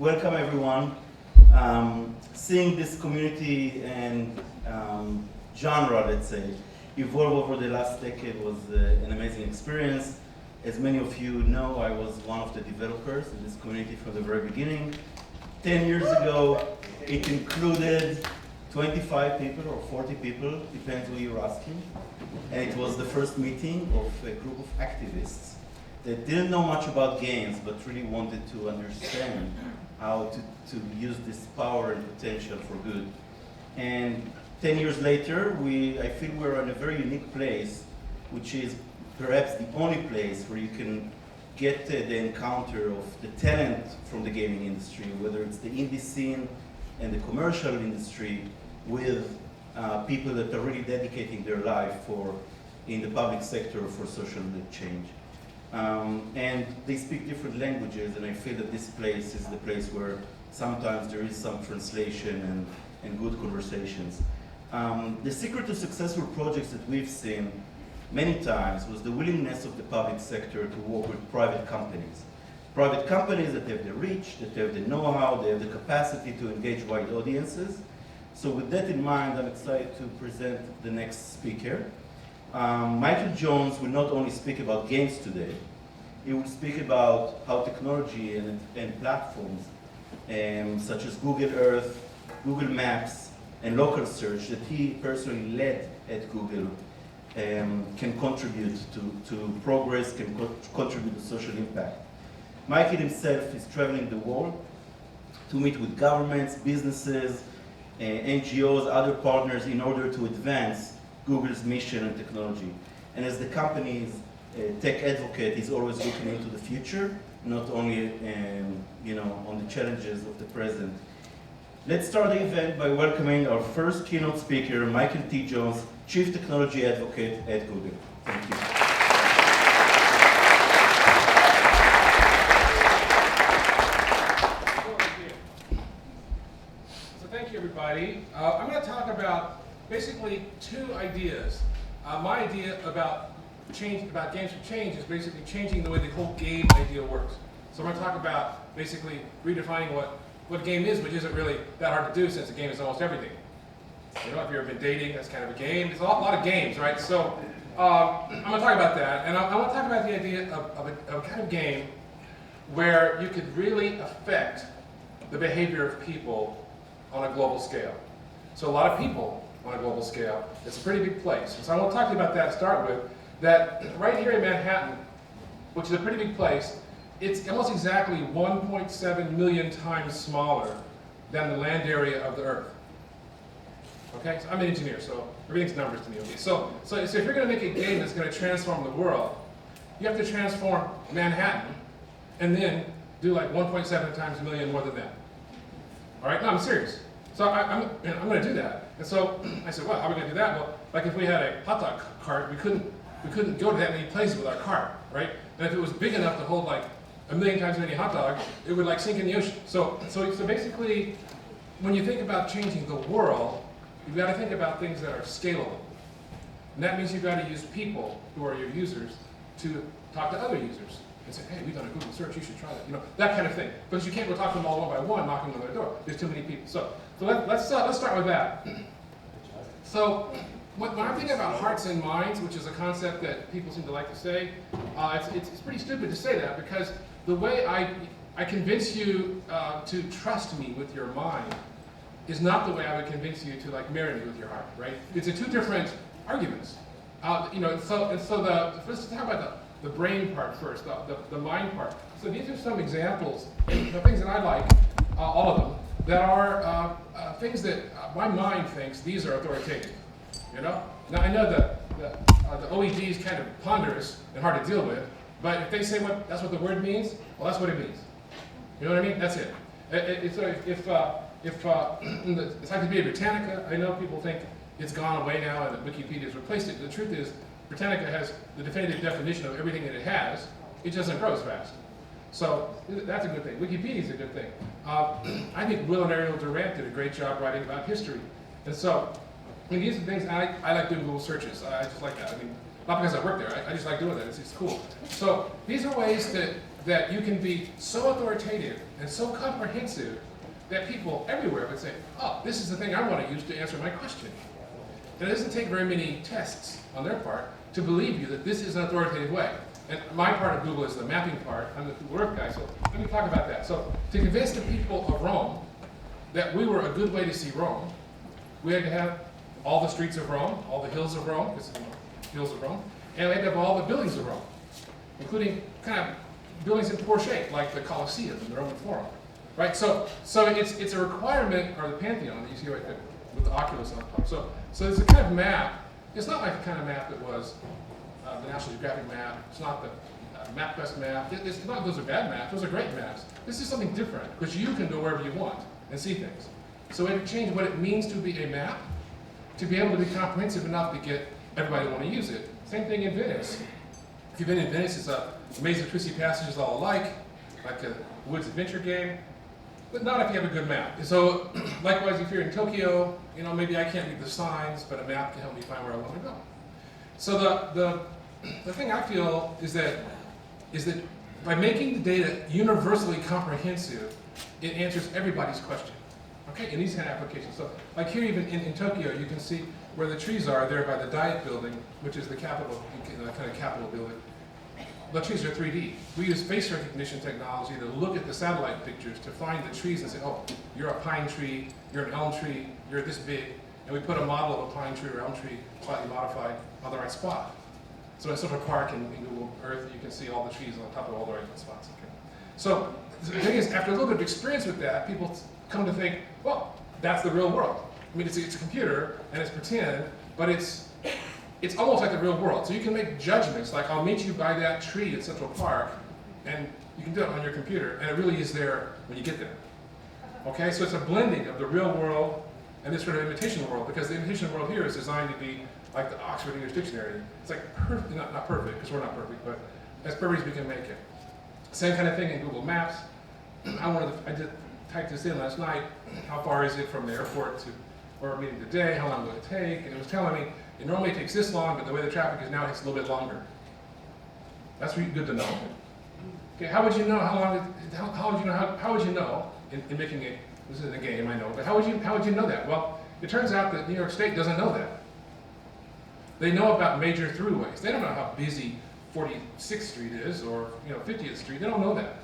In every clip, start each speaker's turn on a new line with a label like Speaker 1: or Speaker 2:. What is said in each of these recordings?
Speaker 1: welcome everyone. Seeing this community and genre, let's say, evolve over the last decade was an amazing experience. As many of you know, I was one of the developers in this community from the very beginning. 10 years ago, it included 25 people or 40 people, depends who you're asking. And it was the first meeting of a group of activists that didn't know much about games, but really wanted to understand how to use this power and potential for good. And 10 years later, I feel we're in a very unique place, which is perhaps the only place where you can get the encounter of the talent from the gaming industry, whether it's the indie scene and the commercial industry, with people that are really dedicating their life in the public sector for social change. And they speak different languages, and I feel that this place is the place where sometimes there is some translation and good conversations. The secret to successful projects that we've seen many times was the willingness of the public sector to work with private companies. Private companies that have the reach, that have the know-how, they have the capacity to engage wide audiences. So with that in mind, I'm excited to present the next speaker. Michael Jones will not only speak about games today, he will speak about how technology and platforms such as Google Earth, Google Maps, and local search that he personally led at Google can contribute to progress, can contribute to social impact. Michael himself is traveling the world to meet with governments, businesses, NGOs, other partners in order to advance Google's mission and technology. And as the company's tech advocate, he's always looking into the future, not only on the challenges of the present. Let's start the event by welcoming our first keynote speaker, Michael T. Jones, Chief Technology Advocate at Google. Thank you.
Speaker 2: So thank you, everybody. I'm going to talk about basically two ideas. My idea about games for change is basically changing the way the whole game idea works. So I'm going to talk about basically redefining what a game is, which isn't really that hard to do since a game is almost everything. You know, if you've ever been dating, that's kind of a game. There's a lot of games, right? So I'm going to talk about that, and I want to talk about the idea of a kind of game where you could really affect the behavior of people on a global scale. So a lot of people on a global scale. It's a pretty big place. So I want to talk to you about that to start with, that right here in Manhattan, which is a pretty big place, it's almost exactly 1.7 million times smaller than the land area of the Earth. Okay, so I'm an engineer, so everything's numbers to me. Okay? So if you're going to make a game that's going to transform the world, you have to transform Manhattan and then do like 1.7 times a million more than that. All right, no, I'm serious. So I'm going to do that. And so I said, well, how are we going to do that? Well, like if we had a hot dog cart, we couldn't go to that many places with our cart, right? And if it was big enough to hold like a million times as many hot dogs, it would like sink in the ocean. So basically, when you think about changing the world, you've got to think about things that are scalable. And that means you've got to use people who are your users to talk to other users and say, hey, we've done a Google search, you should try that. You know, that kind of thing. Because you can't go talk to them all one by one, knocking on their door. There's too many people. So let's start with that. So when I'm thinking about hearts and minds, which is a concept that people seem to like to say, it's pretty stupid to say that, because the way I convince you to trust me with your mind is not the way I would convince you to like marry me with your heart, right? It's two different arguments. Let's talk about the brain part first, the mind part. So these are some examples of things that I like, all of them, that are things that my mind thinks these are authoritative. You know? Now I know the OED is kind of ponderous and hard to deal with, but if they say that's what the word means, well, that's what it means. You know what I mean? That's it. If the Encyclopedia Britannica, I know people think it's gone away now and that Wikipedia has replaced it. The truth is, Britannica has the definitive definition of everything that it has. It just doesn't grow as fast. So that's a good thing. Wikipedia is a good thing. I think Will and Ariel Durant did a great job writing about history. And so these are things, I like doing Google searches. I just like that. I mean, not because I work there, I just like doing that. It's cool. So these are ways that that you can be so authoritative and so comprehensive that people everywhere would say, oh, this is the thing I want to use to answer my question. And it doesn't take very many tests on their part to believe you that this is an authoritative way. And my part of Google is the mapping part. I'm the Google Earth guy, so let me talk about that. So to convince the people of Rome that we were a good way to see Rome, we had to have all the streets of Rome, all the hills of Rome, because hills of Rome, and we had to have all the buildings of Rome, including kind of buildings in poor shape, like the Colosseum and the Roman Forum, right? So it's a requirement, or the Pantheon that you see right there with the Oculus on top. So it's a kind of map. It's not like the kind of map that was the National Geographic map. It's not the MapQuest map. It's not those are bad maps. Those are great maps. This is something different because you can go wherever you want and see things. So we had to change what it means to be a map to be able to be comprehensive enough to get everybody to want to use it. Same thing in Venice. If you've been in Venice, it's a maze of twisty passages all alike, like a woods adventure game, but not if you have a good map. So likewise, if you're in Tokyo, maybe I can't read the signs, but a map can help me find where I want to go. So the thing I feel is that by making the data universally comprehensive, it answers everybody's question. Okay, in these kind of applications. So like here even in Tokyo, you can see where the trees are there by the Diet building, which is the capital, kind of capital building. The trees are 3D. We use face recognition technology to look at the satellite pictures to find the trees and say, oh, you're a pine tree, you're an elm tree, you're this big. And we put a model of a pine tree or elm tree, slightly modified, on the right spot. So in Central Park in Google Earth, you can see all the trees on top of all the right spots. Okay. So the thing is, after a little bit of experience with that, people come to think, well, that's the real world. I mean, it's a computer, and it's pretend, but it's almost like the real world. So you can make judgments, like I'll meet you by that tree in Central Park, and you can do it on your computer, and it really is there when you get there. Okay, so it's a blending of the real world and this sort of imitation world, because the imitation world here is designed to be like the Oxford English Dictionary. It's like perfect, not perfect, because we're not perfect, but as perfect as we can make it. Same kind of thing in Google Maps. I did type this in last night. How far is it from the airport to where we're meeting today? How long will it take? And it was telling me it normally takes this long, but the way the traffic is now, it takes a little bit longer. That's really good to know. Okay, how would you know how long? How would you know in making it? This isn't a game, I know, but how would you know that? Well, it turns out that New York State doesn't know that. They know about major throughways. They don't know how busy 46th Street is or 50th Street. They don't know that,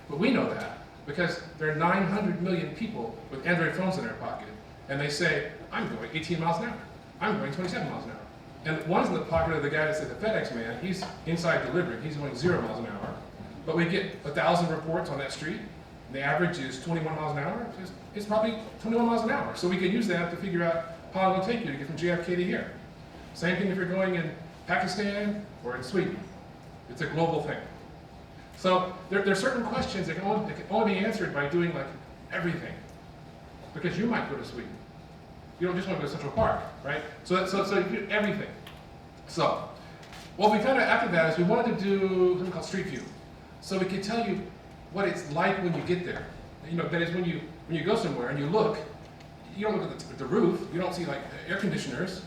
Speaker 2: but we know that because there are 900 million people with Android phones in their pocket, and they say, "I'm going 18 miles an hour. I'm going 27 miles an hour." And one's in the pocket of the guy that said the FedEx man. He's inside delivering. He's going 0 miles an hour. But we get 1,000 reports on that street. The average is 21 miles an hour. It's probably 21 miles an hour. So we can use that to figure out how long it'll take you to get from JFK to here. Same thing if you're going in Pakistan or in Sweden. It's a global thing. So there are certain questions that can only be answered by doing like everything. Because you might go to Sweden. You don't just want to go to Central Park, right? So you do everything. So what we found out after that is we wanted to do something called Street View. So we could tell you what it's like when you get there. That is when you go somewhere and you look, you don't look at the roof, you don't see like air conditioners,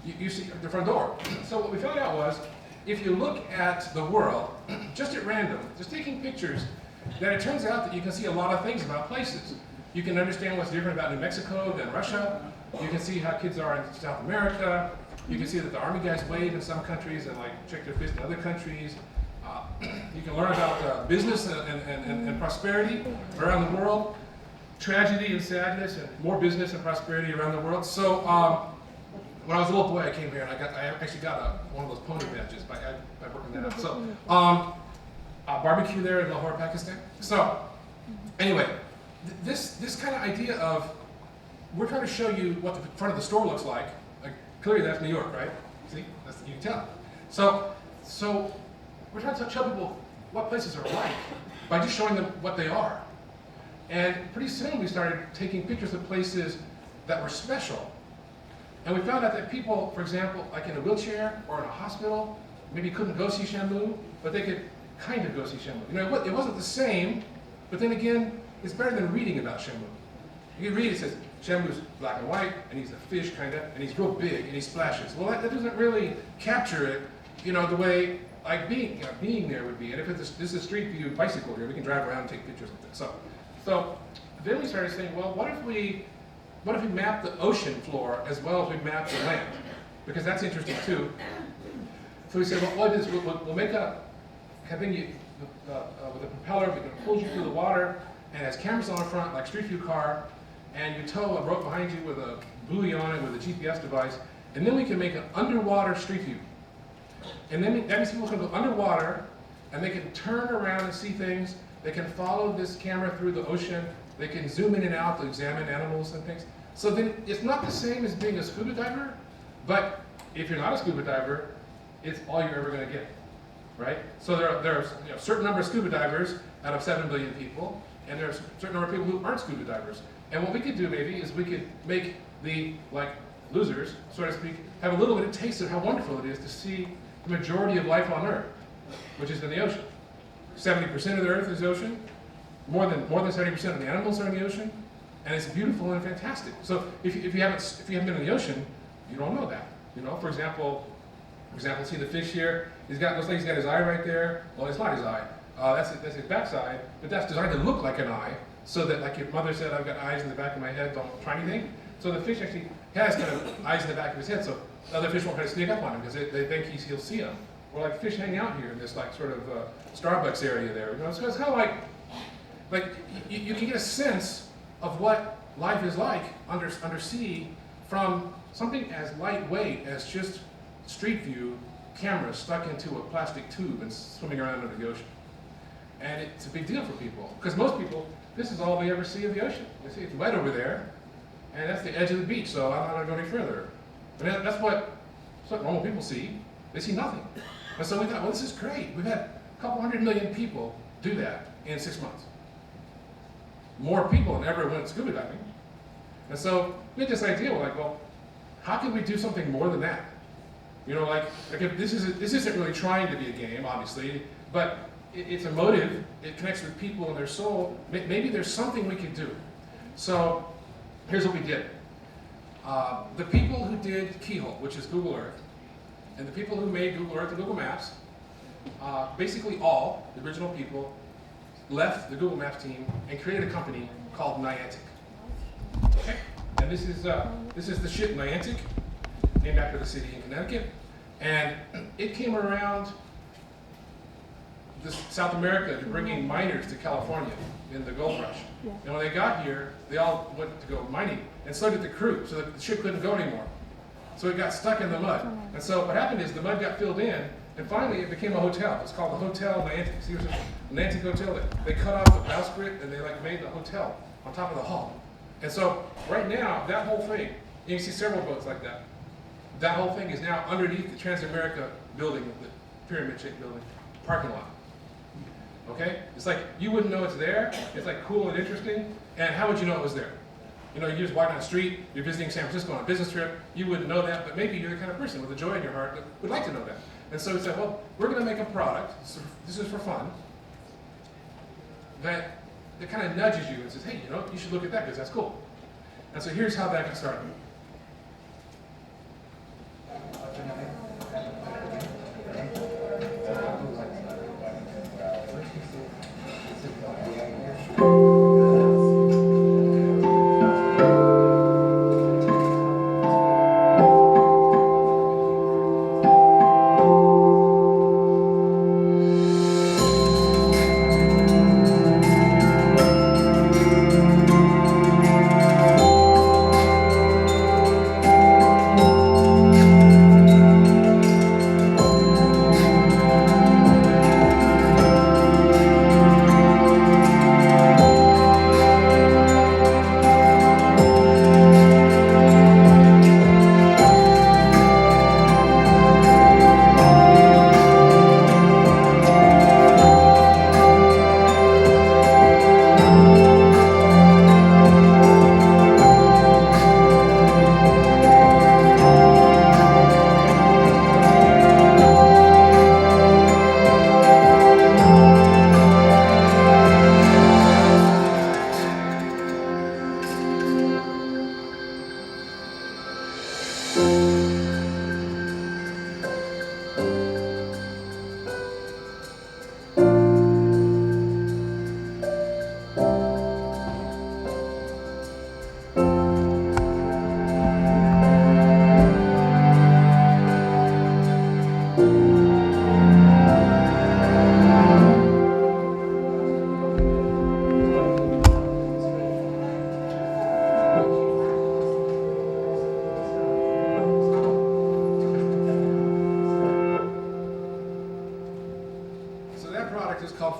Speaker 2: you see the front door. So what we found out was, if you look at the world, just at random, just taking pictures, then it turns out that you can see a lot of things about places. You can understand what's different about New Mexico than Russia. You can see how kids are in South America. You can see that the army guys wave in some countries and like check their fist in other countries. You can learn about business and prosperity around the world, tragedy and sadness, and more business and prosperity around the world. So when I was a little boy, I came here and I actually got one of those pony badges by working that out. So barbecue there in Lahore, Pakistan. So anyway, this kind of idea of we're trying to show you what the front of the store looks like. Clearly that's New York, right? See, you can tell. So we're trying to show people what places are like by just showing them what they are. And pretty soon we started taking pictures of places that were special. And we found out that people, for example, like in a wheelchair or in a hospital, maybe couldn't go see Shamu, but they could kind of go see Shamu. It wasn't the same, but then again, it's better than reading about Shamu. You can read, it says, Shamu's black and white, and he's a fish, kind of, and he's real big, and he splashes. Well, that doesn't really capture it, the way like being there would be, and if this is a street view bicycle here, we can drive around and take pictures of this. So then we started saying, well, what if we map the ocean floor as well as we map the land? Because that's interesting too. So we said, well, we'll make a thing with a propeller that pulls you through the water and has cameras on the front like Street View car, and you tow a rope behind you with a buoy on it with a GPS device, and then we can make an underwater Street View. And then that means people can go underwater and they can turn around and see things. They can follow this camera through the ocean. They can zoom in and out to examine animals and things. So then it's not the same as being a scuba diver, but if you're not a scuba diver, it's all you're ever going to get, right? So there are a certain number of scuba divers out of 7 billion people, and there's a certain number of people who aren't scuba divers. And what we could do maybe is we could make the losers, so to speak, have a little bit of taste of how wonderful it is to see the majority of life on Earth, which is in the ocean. 70% of the Earth is ocean. More than 70% of the animals are in the ocean, and it's beautiful and fantastic. So if you haven't been in the ocean, you don't know that. You know, for example, see the fish here. Looks like he's got his eye right there. Well, it's not his eye. That's his backside, but that's designed to look like an eye, so that, like your mother said, I've got eyes in the back of my head, don't try anything. So the fish actually has kind of eyes in the back of his head, so other fish won't kind of sneak up on him because they think he'll see them. Or like fish hang out here in this sort of Starbucks area there. You know, so it's kind of like you can get a sense of what life is like undersea from something as lightweight as just Street View cameras stuck into a plastic tube and swimming around under the ocean. And it's a big deal for people, because most people, this is all they ever see of the ocean. They see it's wet over there, and that's the edge of the beach, so I'm not going to go any further. And that's what normal people see. They see nothing. And so we thought, well, this is great. We've had a couple 100 million people do that in 6 months. More people than ever went scuba diving. And so we had this idea, we're like, well, how can we do something more than that? You know, like if this isn't really trying to be a game, obviously, but it's emotive, it connects with people and their soul. Maybe there's something we could do. So here's what we did. The people who did Keyhole, which is Google Earth, and the people who made Google Earth and Google Maps, basically all, the original people, left the Google Maps team and created a company called Niantic. Okay? And this is the ship Niantic, named after the city in Connecticut. And it came around South America bringing miners to California in the gold rush. Yeah. And when they got here, they all went to go mining, and so did the crew, so the ship couldn't go anymore. So it got stuck in the mud. And so what happened is the mud got filled in, and finally it became a hotel. It's called the Hotel Niantic. See, there's a Niantic Hotel. They cut off the bowsprit, and they made the hotel on top of the hull. And so right now, that whole thing, you can see several boats like that. That whole thing is now underneath the Transamerica building, the pyramid-shaped building, parking lot. Okay? It's like, you wouldn't know it's there. It's like cool and interesting. And how would you know it was there? You know, you just walk down the street, you're visiting San Francisco on a business trip, you wouldn't know that, but maybe you're the kind of person with a joy in your heart that would like to know that. And so we said, well, we're going to make a product, this is for fun, that kind of nudges you and says, hey, you know, you should look at that because that's cool. And so here's how that got started.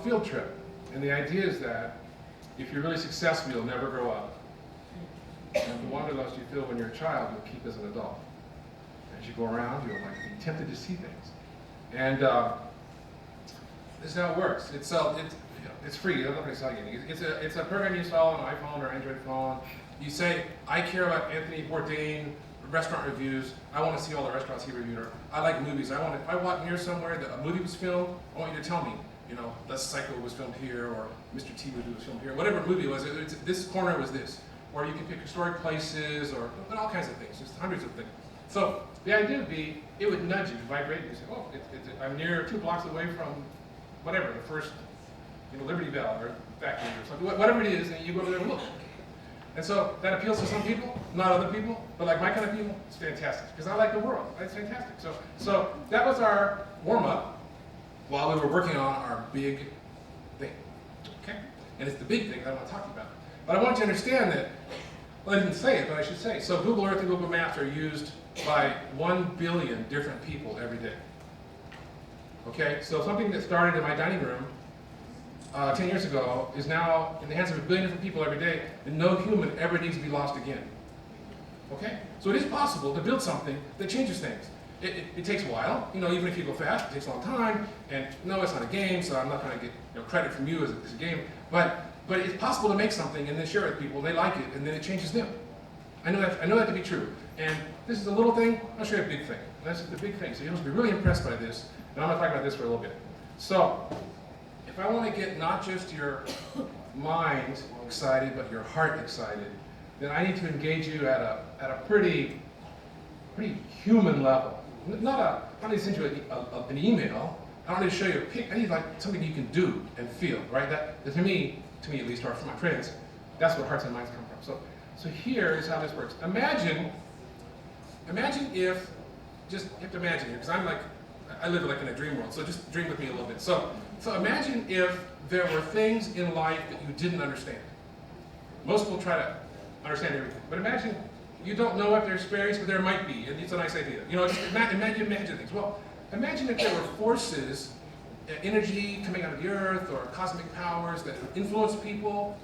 Speaker 2: field trip. And the idea is that if you're really successful, you'll never grow up. And the wanderlust you feel when you're a child, you'll keep as an adult. As you go around, you'll like be tempted to see things. And this is how it works. It's free. I'm not going to sell you anything. It's a program you install on an iPhone or Android phone. You say, I care about Anthony Bourdain restaurant reviews. I want to see all the restaurants he reviewed. Or I like movies. If I walk near somewhere that a movie was filmed, I want you to tell me. You know, The Psycho was filmed here, or Mr. T was filmed here. Whatever movie it was, this corner was this. Or you can pick historic places, or all kinds of things. Just hundreds of things. So the idea would be, it would nudge you, vibrate you, say, oh, I'm near 2 blocks away from whatever, the first Liberty Bell or factory or something, whatever it is, and you go over there and look. And so that appeals to some people, not other people, but like my kind of people, it's fantastic, because I like the world. It's fantastic. So that was our warm-up while we were working on our big thing, okay? And it's the big thing that I want to talk to you about. But I want you to understand that, well, I didn't say it, but I should say, so Google Earth and Google Maps are used by 1 billion different people every day. Okay, so something that started in my dining room 10 years ago is now in the hands of 1 billion different people every day, and no human ever needs to be lost again. Okay, so it is possible to build something that changes things. It takes a while, even if you go fast, it takes a long time, and no, it's not a game, so I'm not going to get credit from you as a game, but it's possible to make something and then share it with people, and they like it, and then it changes them. I know that to be true. And this is a little thing, I'll show you a big thing. This is the big thing, so you must be really impressed by this, and I'm going to talk about this for a little bit. So, if I want to get not just your mind excited, but your heart excited, then I need to engage you at a pretty human level. I don't need to send you an email. I don't need to show you a pic. I need like something you can do and feel, right? That to me at least, or for my friends, that's what hearts and minds come from. So here is how this works. Imagine if, you have to imagine here, because I live like in a dream world, so just dream with me a little bit. So imagine if there were things in life that you didn't understand. Most people try to understand everything, but imagine you don't know if there's fairies, but there might be, and it's a nice idea. Just imagine things. Well, imagine if there were forces, energy coming out of the earth, or cosmic powers that influence people,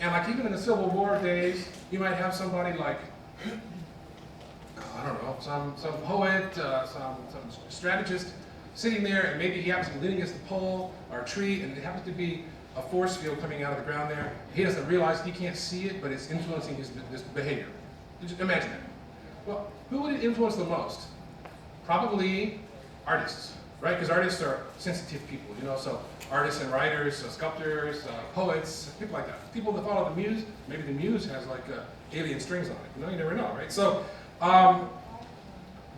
Speaker 2: and like even in the Civil War days, you might have somebody like, I don't know, some poet, some strategist sitting there, and maybe he happens to be leaning against the pole or a tree, and it happens to be a force field coming out of the ground there. He doesn't realize, he can't see it, but it's influencing his behavior. Just imagine that. Well, who would it influence the most? Probably artists, right? Because artists are sensitive people, so artists and writers, sculptors, poets, people like that. People that follow the muse, maybe the muse has like alien strings on it. You never know, right? So,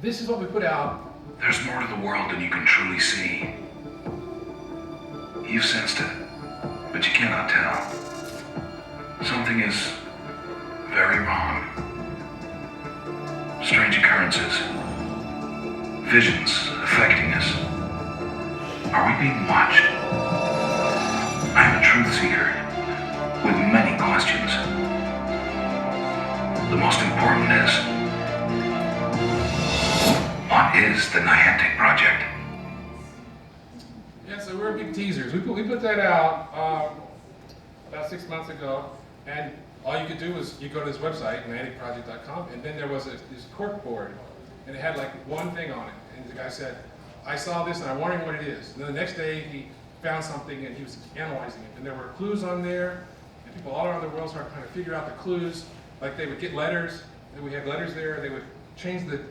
Speaker 2: this is what we put out.
Speaker 3: There's more to the world than you can truly see. You've sensed it, but you cannot tell. Something is very wrong. Strange occurrences. Visions affecting us. Are we being watched? I am a truth seeker with many questions. The most important is, what is the Niantic project?
Speaker 2: Yeah, so we're big teasers. We put that out about 6 months ago, and all you could do was you go to this website, nianticproject.com, and then there was this cork board, and it had like one thing on it, and the guy said, I saw this and I'm wondering what it is. And then the next day he found something and he was analyzing it, and there were clues on there, and people all around the world started trying to figure out the clues. Like they would get letters, and we had letters there, they would change the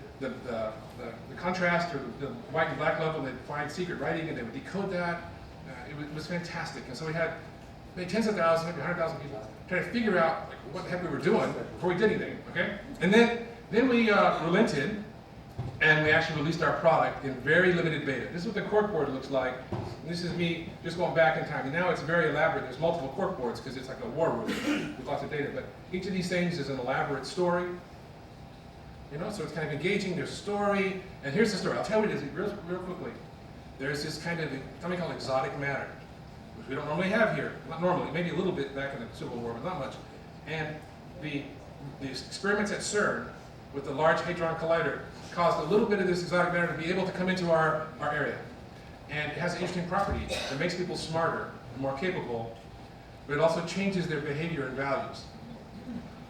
Speaker 2: contrast or the white and black level, and they'd find secret writing and they would decode that. It was fantastic. And so we had tens of thousands, maybe 100,000 people trying to figure out like, what the heck we were doing before we did anything, okay? And then we relented, and we actually released our product in very limited beta. This is what the corkboard looks like. And this is me just going back in time. And now it's very elaborate. There's multiple corkboards because it's like a war room with lots of data. But each of these things is an elaborate story. So it's kind of engaging. There's a story. And here's the story. I'll tell you this real quickly. There's this kind of something called exotic matter, which we don't normally have here. Not normally. Maybe a little bit back in the Civil War, but not much. And the experiments at CERN with the Large Hadron Collider caused a little bit of this exotic matter to be able to come into our area. And it has an interesting property that makes people smarter. and more capable, but it also changes their behavior and values.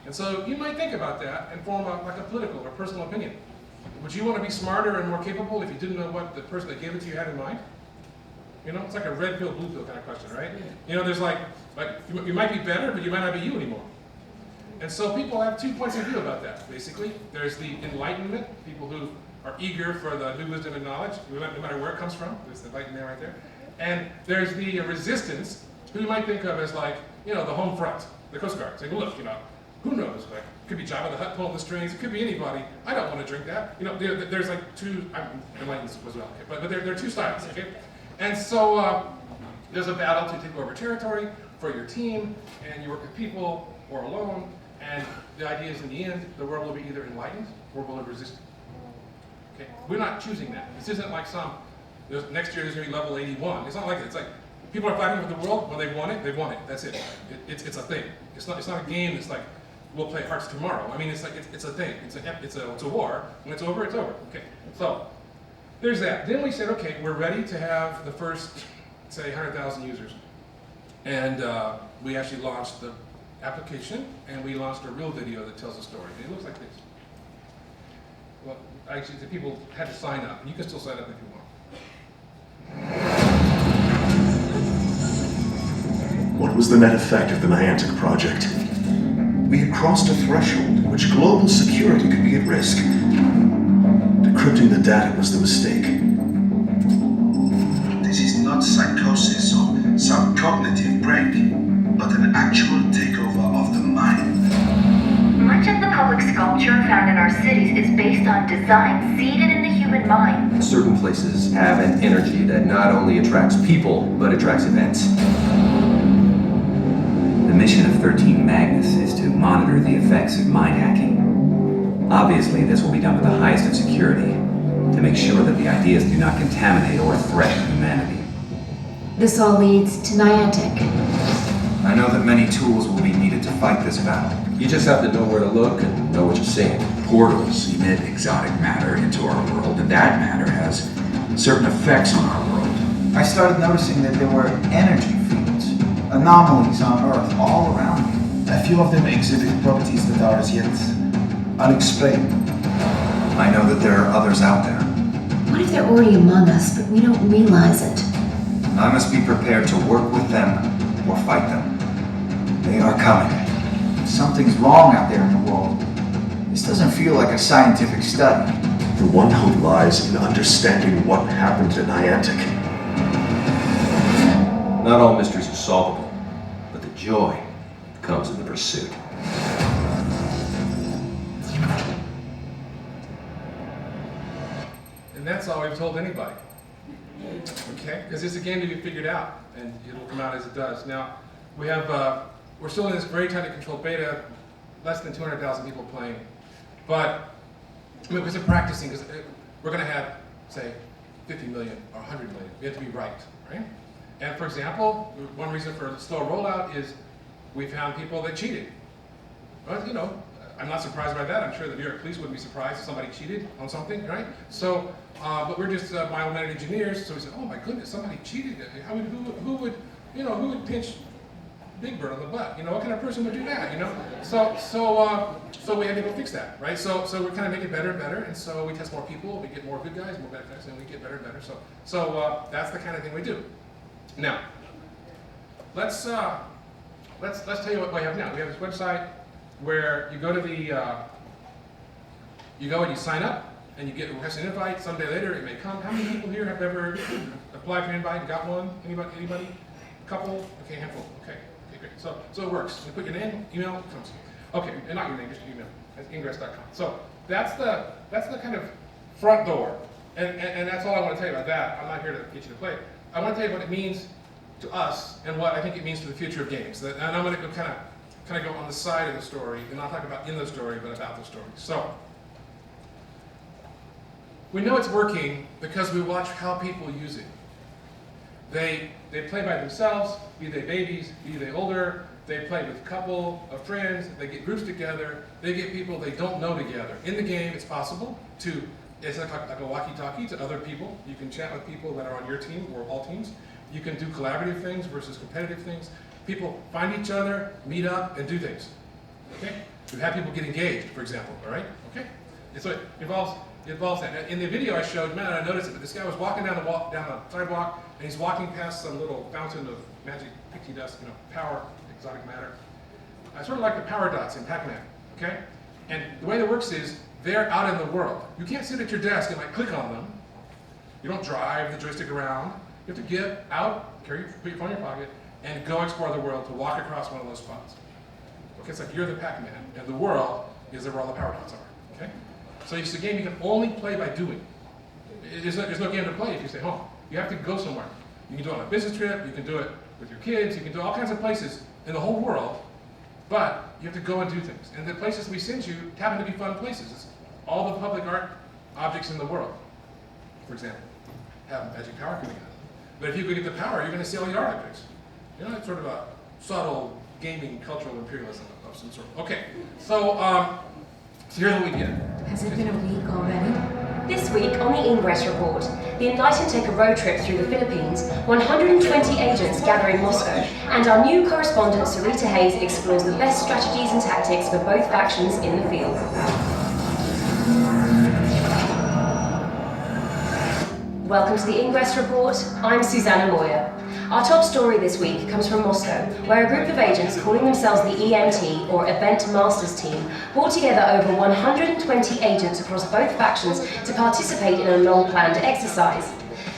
Speaker 2: And so you might think about that and form like a political or personal opinion. Would you want to be smarter and more capable if you didn't know what the person that gave it to you had in mind? You know, it's like a red pill, blue pill kind of question, right? You know, there's like you might be better, but you might not be you anymore. And so people have 2 points of view about that, basically. There's the enlightenment, people who are eager for the new wisdom and knowledge, no matter where it comes from. There's the enlightenment right there. And there's the resistance, who you might think of as like, you know, the home front, the Coast Guard, saying, look, you know, who knows? Like, it could be Jabba the Hutt pulling the strings. It could be anybody. I don't want to drink that. You know, there's like two. I'm enlightened as well. Okay? But there are two styles. Okay, and so there's a battle to take over territory for your team, and you work with people or alone. And the idea is, in the end, the world will be either enlightened or will it resist. Okay, we're not choosing that. This isn't like next year there's going to be level 81. It's not like it. It's like people are fighting with the world when they want it. They want it. That's it. It's a thing. It's not a game. It's like we'll play Hearts tomorrow. I mean, it's like it's a thing. It's a war. When it's over, it's over. Okay. So there's that. Then we said, okay, we're ready to have the first, say, 100,000 users, and we actually launched the application, and we launched a real video that tells the story. And it looks like this. Well, actually, the people had to sign up. You can still sign up if you want.
Speaker 4: What was the net effect of the Niantic project? We had crossed a threshold in which global security could be at risk. Decrypting the data was the mistake.
Speaker 5: This is not psychosis or some cognitive break, but an actual takeover of the mind.
Speaker 6: Much of the public sculpture found in our cities is based on design seeded in the human mind.
Speaker 7: Certain places have an energy that not only attracts people, but attracts events.
Speaker 8: The mission of 13 Magnus is to monitor the effects of mind hacking. Obviously, this will be done with the highest of security, to make sure that the ideas do not contaminate or threaten humanity.
Speaker 9: This all leads to Niantic.
Speaker 10: I know that many tools will be needed to fight this battle.
Speaker 7: You just have to know where to look and know what you're seeing.
Speaker 10: Portals emit exotic matter into our world, and that matter has certain effects on our world.
Speaker 11: I started noticing that there were energy fields, anomalies on Earth all around me.
Speaker 5: A few of them exhibit properties that are as yet unexplained.
Speaker 10: I know that there are others out there.
Speaker 9: What if they're already among us, but we don't realize it?
Speaker 10: I must be prepared to work with them or fight them. They are coming.
Speaker 11: Something's wrong out there in the world. This doesn't feel like a scientific study.
Speaker 4: The one hope lies in understanding what happened to Niantic.
Speaker 7: Not all mysteries are solvable, but the joy comes in the pursuit.
Speaker 2: And that's all we've told anybody. Okay? Because it's a game to be figured out, and it'll come out as it does. Now, we have, we're still in this very tightly controlled beta, less than 200,000 people playing. But, I mean, because of practicing, because we're going to have, say, 50 million or 100 million. We have to be right? And for example, one reason for the slow rollout is we found people that cheated. Well, you know, I'm not surprised by that. I'm sure the New York police wouldn't be surprised if somebody cheated on something, right? So, but we're just mild-mannered engineers, so we said, oh my goodness, somebody cheated. Who would pinch Big Bird on the butt? You know, what kind of person would do that? You know, so we had to go fix that, right? So we kind of make it better and better, and so we test more people, we get more good guys, more bad guys, and we get better and better. So that's the kind of thing we do. Now, let's tell you what we have now. We have this website where you go to you go and you sign up, and you get a request an invite. Someday later, it may come. How many people here have ever applied for an invite and got one? Anybody? A couple? Okay, handful. Okay, great. So it works. You put your name, email, it comes. Okay, and not your name, just your email. That's ingress.com. So that's the kind of front door, and that's all I want to tell you about that. I'm not here to get you to play it. I want to tell you what it means to us and what I think it means for the future of games. And I'm going to go kind of go on the side of the story, and not talk about in the story, but about the story. So we know it's working because we watch how people use it. They play by themselves, be they babies, be they older. They play with a couple of friends. They get groups together. They get people they don't know together. In the game, it's possible to, it's like a walkie-talkie to other people. You can chat with people that are on your team or all teams. You can do collaborative things versus competitive things. People find each other, meet up, and do things. Okay? You have people get engaged, for example, all right? Okay? And so it involves that. In the video I showed, man, I noticed it, but this guy was walking down the sidewalk, and he's walking past some little fountain of magic pixie dust, power, exotic matter. I sort of like the power dots in Pac-Man, okay? And the way that works is, they're out in the world. You can't sit at your desk and click on them. You don't drive the joystick around. You have to get out, put your phone in your pocket, and go explore the world to walk across one of those spots. Okay, it's like you're the Pac-Man, and the world is where all the power dots are, okay? So it's a game you can only play by doing. There's no game to play if you stay home. You have to go somewhere. You can do it on a business trip, you can do it with your kids, you can do all kinds of places in the whole world, but you have to go and do things. And the places we send you happen to be fun places. It's all the public art objects in the world, for example, have magic power coming out of them. But if you go get the power, you're going to see all the art objects. It's sort of a subtle gaming cultural imperialism of some sort. Okay, so here's what we get.
Speaker 9: Has it been a week already?
Speaker 12: This week on the Ingress Report, the Enlightened take a road trip through the Philippines, 120 agents gather in Moscow, and our new correspondent Sarita Hayes explores the best strategies and tactics for both factions in the field. Welcome to the Ingress Report. I'm Susanna Moyer. Our top story this week comes from Moscow, where a group of agents calling themselves the EMT, or Event Masters Team, brought together over 120 agents across both factions to participate in a long-planned exercise.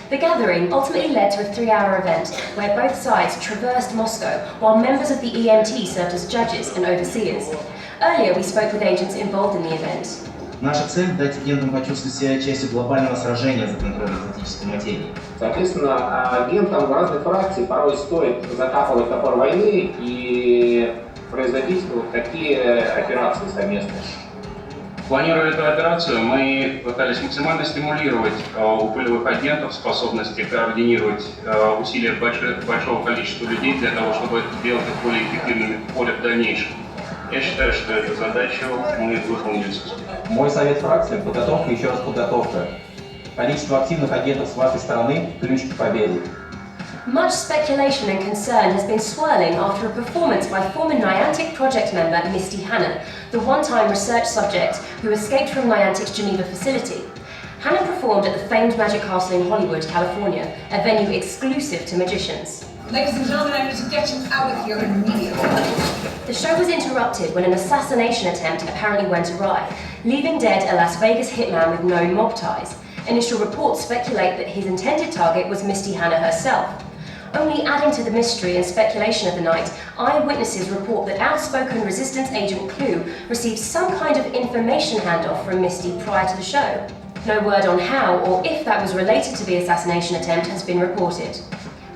Speaker 12: The gathering ultimately led to a 3-hour event where both sides traversed Moscow, while members of the EMT served as judges and overseers. Earlier, we spoke with agents involved in the event.
Speaker 13: Наша цель – дать агентам почувствовать себя частью глобального сражения за контроль экзотической материи.
Speaker 14: Соответственно, агентам разных фракций порой стоит закапывать топор войны и производить вот такие операции совместные.
Speaker 15: Планируя эту операцию, мы пытались максимально стимулировать у полевых агентов способности координировать усилия большого количества людей для того, чтобы сделать их более эффективными в поле в дальнейшем. Я считаю, что эту задачу мы выполнили с успехом.
Speaker 16: Мой совет фракциям – подготовка и еще раз подготовка. Количество активных агентов с вашей стороны – ключ к победе.
Speaker 12: Much speculation and concern has been swirling after a performance by former Niantic project member Misty Hanna, the one-time research subject who escaped from Niantic's Geneva facility. Hanna performed at the famed Magic Castle in Hollywood, California, a venue exclusive to magicians.
Speaker 17: Ladies and gentlemen, I need to get you out of here immediately.
Speaker 12: The show was interrupted when an assassination attempt apparently went awry, leaving dead a Las Vegas hitman with known mob ties. Initial reports speculate that his intended target was Misty Hanna herself. Only adding to the mystery and speculation of the night, eyewitnesses report that outspoken resistance agent Clue received some kind of information handoff from Misty prior to the show. No word on how or if that was related to the assassination attempt has been reported.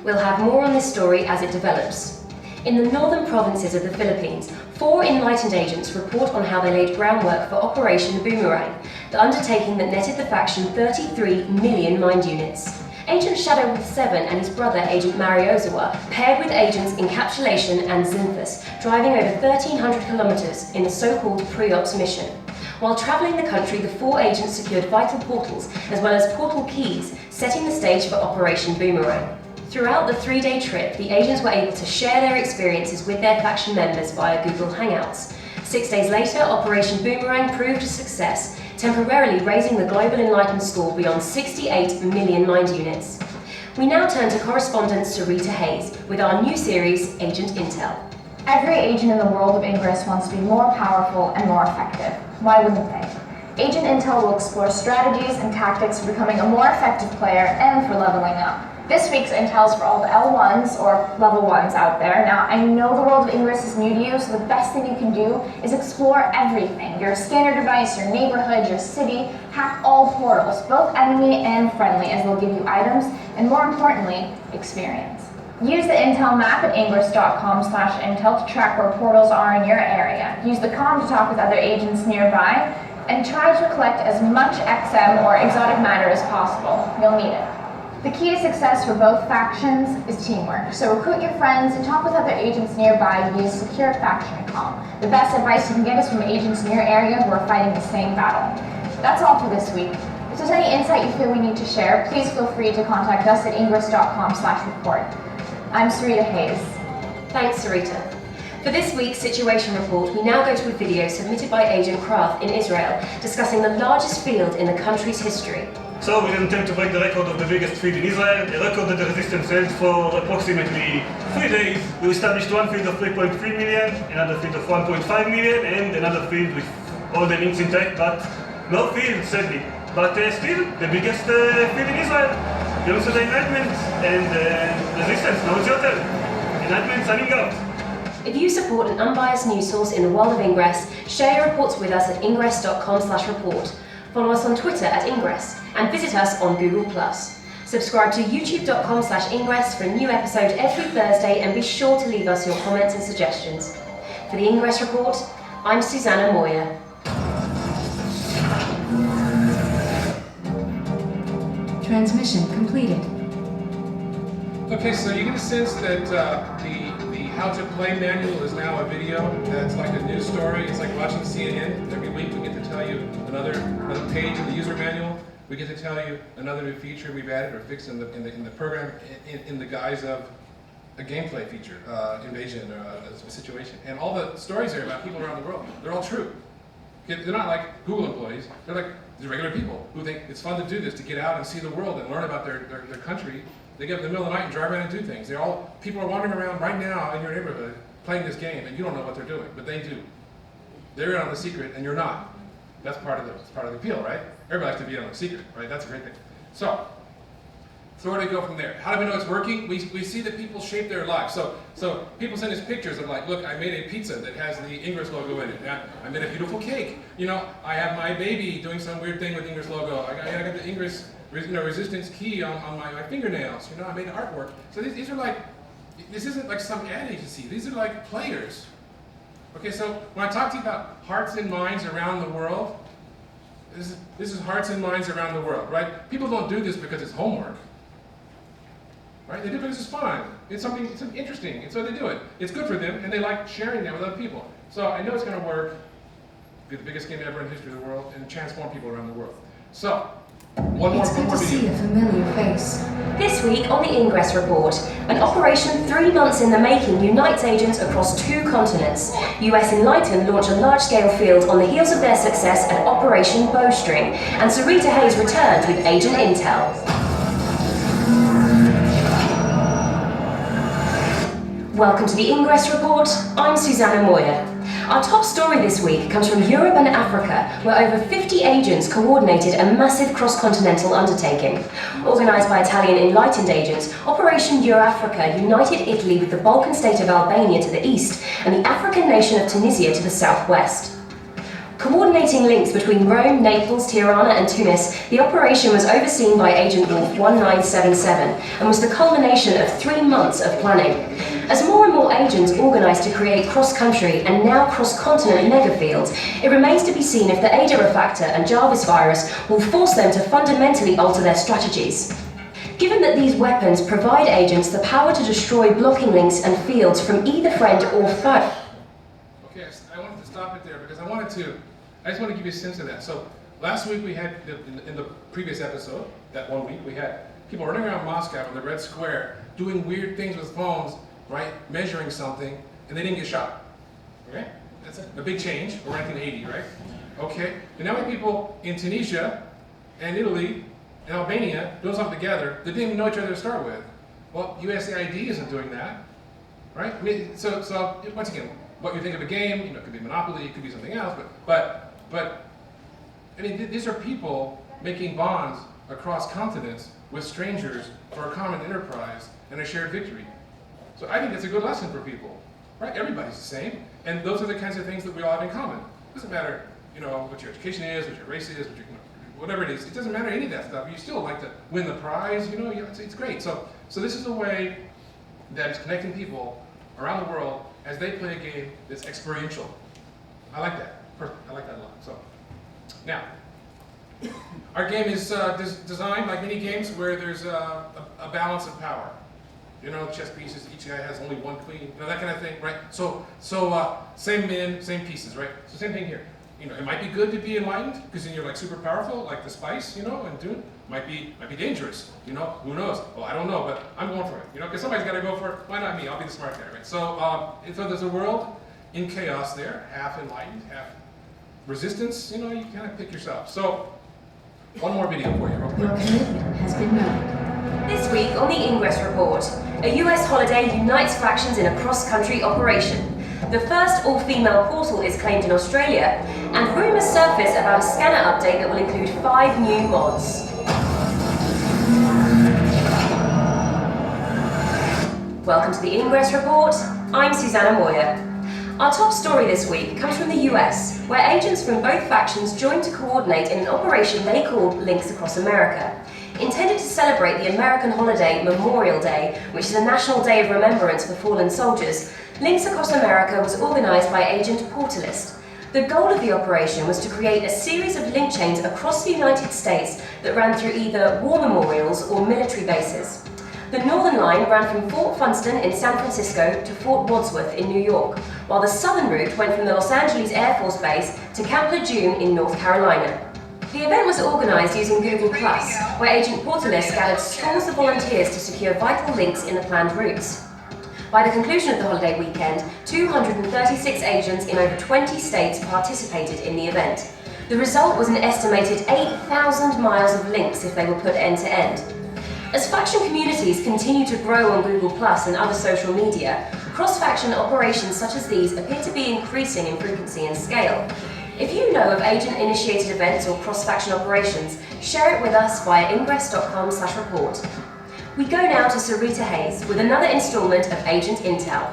Speaker 12: We'll have more on this story as it develops. In the northern provinces of the Philippines, 4 enlightened agents report on how they laid groundwork for Operation Boomerang, the undertaking that netted the faction 33 million mind units. Agent Shadow with 7 and his brother, Agent Mariozawa, paired with agents Encapsulation and Xynthus, driving over 1,300 kilometers in the so-called pre-ops mission. While traveling the country, the 4 agents secured vital portals, as well as portal keys, setting the stage for Operation Boomerang. Throughout the 3-day trip, the agents were able to share their experiences with their faction members via Google Hangouts. 6 days later, Operation Boomerang proved a success, temporarily raising the global enlightened score beyond 68 million mind units. We now turn to correspondent Sarita Hayes with our new series, Agent Intel.
Speaker 18: Every agent in the world of Ingress wants to be more powerful and more effective. Why wouldn't they? Agent Intel will explore strategies and tactics for becoming a more effective player and for leveling up. This week's intel's for all the L1s, or level 1s out there. Now, I know the world of Ingress is new to you, so the best thing you can do is explore everything. Your scanner device, your neighborhood, your city, hack all portals, both enemy and friendly, as they'll give you items, and more importantly, experience. Use the Intel map at ingress.com/intel to track where portals are in your area. Use the comm to talk with other agents nearby, and try to collect as much XM or exotic matter as possible. You'll need it. The key to success for both factions is teamwork, so recruit your friends and talk with other agents nearby via secure faction comm. The best advice you can get is from agents in your area who are fighting the same battle. That's all for this week. If there's any insight you feel we need to share, please feel free to contact us at ingress.com/report. I'm Sarita Hayes.
Speaker 12: Thanks, Sarita. For this week's Situation Report, we now go to a video submitted by Agent Kraft in Israel, discussing the largest field in the country's history.
Speaker 19: So we attempt to break the record of the biggest field in Israel, a record that the resistance held for approximately 3 days. We established one field of 3.3 million, another field of 1.5 million, and another field with all the links intact, but no field, sadly. But still, the biggest field in Israel. You also the enlightenment and resistance. Now it's your turn. Enlightenment signing out.
Speaker 12: If you support an unbiased news source in the world of Ingress, share your reports with us at ingress.com/report. Follow us on Twitter at Ingress, and visit us on Google+. Subscribe to youtube.com/Ingress for a new episode every Thursday, and be sure to leave us your comments and suggestions. For the Ingress Report, I'm Susanna Moyer.
Speaker 9: Transmission completed.
Speaker 2: Okay, so you get a sense that the how to play manual is now a video that's like a news story. It's like watching CNN. Every week we get to tell you another page in the user manual. We get to tell you another new feature we've added or fixed in the program in the guise of a gameplay feature, invasion, or a situation. And all the stories here about people around the world, they're all true. They're not like Google employees. They're like the regular people who think it's fun to do this, to get out and see the world and learn about their country. They get up in the middle of the night and drive around and do things. People are wandering around right now in your neighborhood playing this game, and you don't know what they're doing, but they do. They're in on the secret, and you're not. That's part of the appeal, right? Everybody likes to be in on the secret, right? That's a great thing. So where do we go from there? How do we know it's working? We see that people shape their lives. So people send us pictures of like, look, I made a pizza that has the Ingress logo in it. I made a beautiful cake. I have my baby doing some weird thing with the Ingress logo. I got the Ingress resistance key on my fingernails. I made artwork. So these are like, this isn't like some ad agency. These are like players. Okay, so when I talk to you about hearts and minds around the world, this is hearts and minds around the world, right? People don't do this because it's homework. Right? They do it because it's fun. It's something interesting, and so they do it. It's good for them, and they like sharing that with other people. So I know it's going to work, be the biggest game ever in the history of the world, and transform people around the world. So, one more
Speaker 9: It's good to see a familiar face.
Speaker 12: This week on the Ingress Report, an operation 3 months in the making unites agents across 2 continents. US Enlighten launch a large-scale field on the heels of their success at Operation Bowstring, and Sarita Hayes returns with Agent Intel. Welcome to the Ingress Report. I'm Susanna Moyer. Our top story this week comes from Europe and Africa, where over 50 agents coordinated a massive cross-continental undertaking. Organised by Italian enlightened agents, Operation Euro-Africa united Italy with the Balkan state of Albania to the east and the African nation of Tunisia to the southwest. Coordinating links between Rome, Naples, Tirana and Tunis, the operation was overseen by Agent Wolf 1977 and was the culmination of 3 months of planning. As more and more agents organised to create cross-country and now cross-continent megafields, it remains to be seen if the Ada Refactor and Jarvis virus will force them to fundamentally alter their strategies. Given that these weapons provide agents the power to destroy blocking links and fields from either friend or foe.
Speaker 2: Okay, I wanted to stop it there because I just want to give you a sense of that. So last week we had, in the previous episode, that 1 week, we had people running around Moscow in the Red Square doing weird things with phones, right, measuring something, and they didn't get shot. Okay? That's a big change from 1980, right? Okay, and now we have people in Tunisia and Italy and Albania doing something together that didn't even know each other to start with. Well, USAID isn't doing that, right? I mean, so once again, what you think of a game, it could be Monopoly, it could be something else, but I mean, these are people making bonds across continents with strangers for a common enterprise and a shared victory. So I think it's a good lesson for people, right? Everybody's the same, and those are the kinds of things that we all have in common. It doesn't matter, what your education is, what your race is, whatever it is. It doesn't matter any of that stuff. You still like to win the prize, it's great. So this is a way that is connecting people around the world as they play a game that's experiential. I like that. I like that a lot. So now, our game is designed like many games where there's a balance of power. Chess pieces, each guy has only 1 queen, that kind of thing, right? So same men, same pieces, right? So same thing here. it might be good to be enlightened because then you're like super powerful, like the spice, and Dune. Might be dangerous, who knows? Well, I don't know, but I'm going for it, because somebody's got to go for it. Why not me? I'll be the smart guy, right? So there's a world in chaos there, half enlightened, half resistance. You kind of pick yourself. So one more video for you, real quick.
Speaker 9: Your commitment has been noted.
Speaker 12: This week on the Ingress Report, a US holiday unites factions in a cross-country operation. The first all-female portal is claimed in Australia, and rumours surface about a scanner update that will include 5 new mods. Welcome to the Ingress Report. I'm Susanna Moyer. Our top story this week comes from the US, where agents from both factions joined to coordinate in an operation they called Links Across America, intended to celebrate the American holiday Memorial Day, which is a national day of remembrance for fallen soldiers. Links Across America was organised by agent Portalist. The goal of the operation was to create a series of link chains across the United States that ran through either war memorials or military bases. The Northern Line ran from Fort Funston in San Francisco to Fort Wadsworth in New York, while the Southern route went from the Los Angeles Air Force Base to Camp Lejeune in North Carolina. The event was organised using Google+, where Agent Portalist gathered scores of volunteers to secure vital links in the planned routes. By the conclusion of the holiday weekend, 236 agents in over 20 states participated in the event. The result was an estimated 8,000 miles of links if they were put end to end. As faction communities continue to grow on Google+ and other social media, cross-faction operations such as these appear to be increasing in frequency and scale. If you know of agent-initiated events or cross-faction operations, share it with us via ingress.com/report. We go now to Sarita Hayes with another installment of Agent Intel.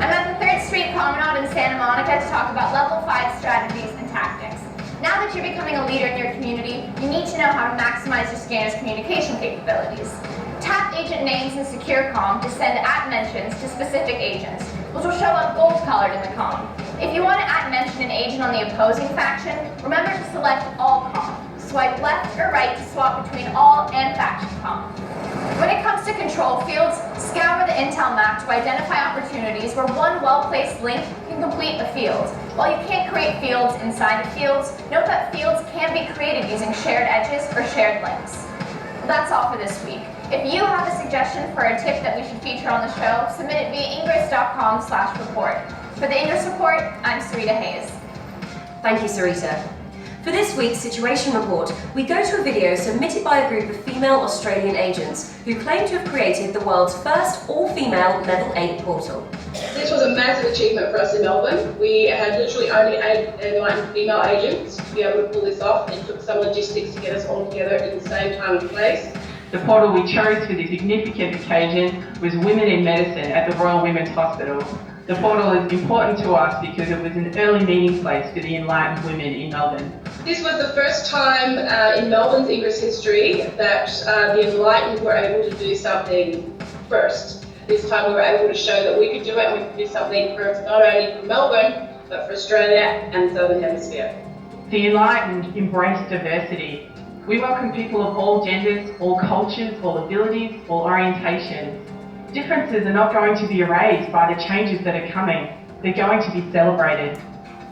Speaker 18: I'm at the 3rd Street Promenade in Santa Monica to talk about Level 5 strategies and tactics. Now that you're becoming a leader in your community, you need to know how to maximize your scanner's communication capabilities. Tap agent names in Secure Comm to send @mentions to specific agents, which will show up gold-colored in the comm. If you want to @mention an agent on the opposing faction, remember to select All Comm. Swipe left or right to swap between all and faction comm. When it comes to control fields, scour the intel map to identify opportunities where one well-placed link can complete a field. While you can't create fields inside of fields, note that fields can be created using shared edges or shared links. That's all for this week. If you have a suggestion for a tip that we should feature on the show, submit it via ingress.com/report. For the Ingress Report, I'm Sarita Hayes.
Speaker 12: Thank you, Sarita. For this week's Situation Report, we go to a video submitted by a group of female Australian agents who claim to have created the world's first all-female Level 8 portal.
Speaker 20: This was a massive achievement for us in Melbourne. We had literally only 8 enlightened female agents to be able to pull this off, and it took some logistics to get us all together in the same time and place.
Speaker 21: The portal we chose for this significant occasion was Women in Medicine at the Royal Women's Hospital. The portal is important to us because it was an early meeting place for the enlightened women in Melbourne.
Speaker 20: This was the first time in Melbourne's Ingress history that the enlightened were able to do something first. This time we were able to show that we could do it, and we could do something first not only for Melbourne, but for Australia and the Southern Hemisphere.
Speaker 21: The enlightened embrace diversity. We welcome people of all genders, all cultures, all abilities, all orientations. Differences are not going to be erased by the changes that are coming. They're going to be celebrated.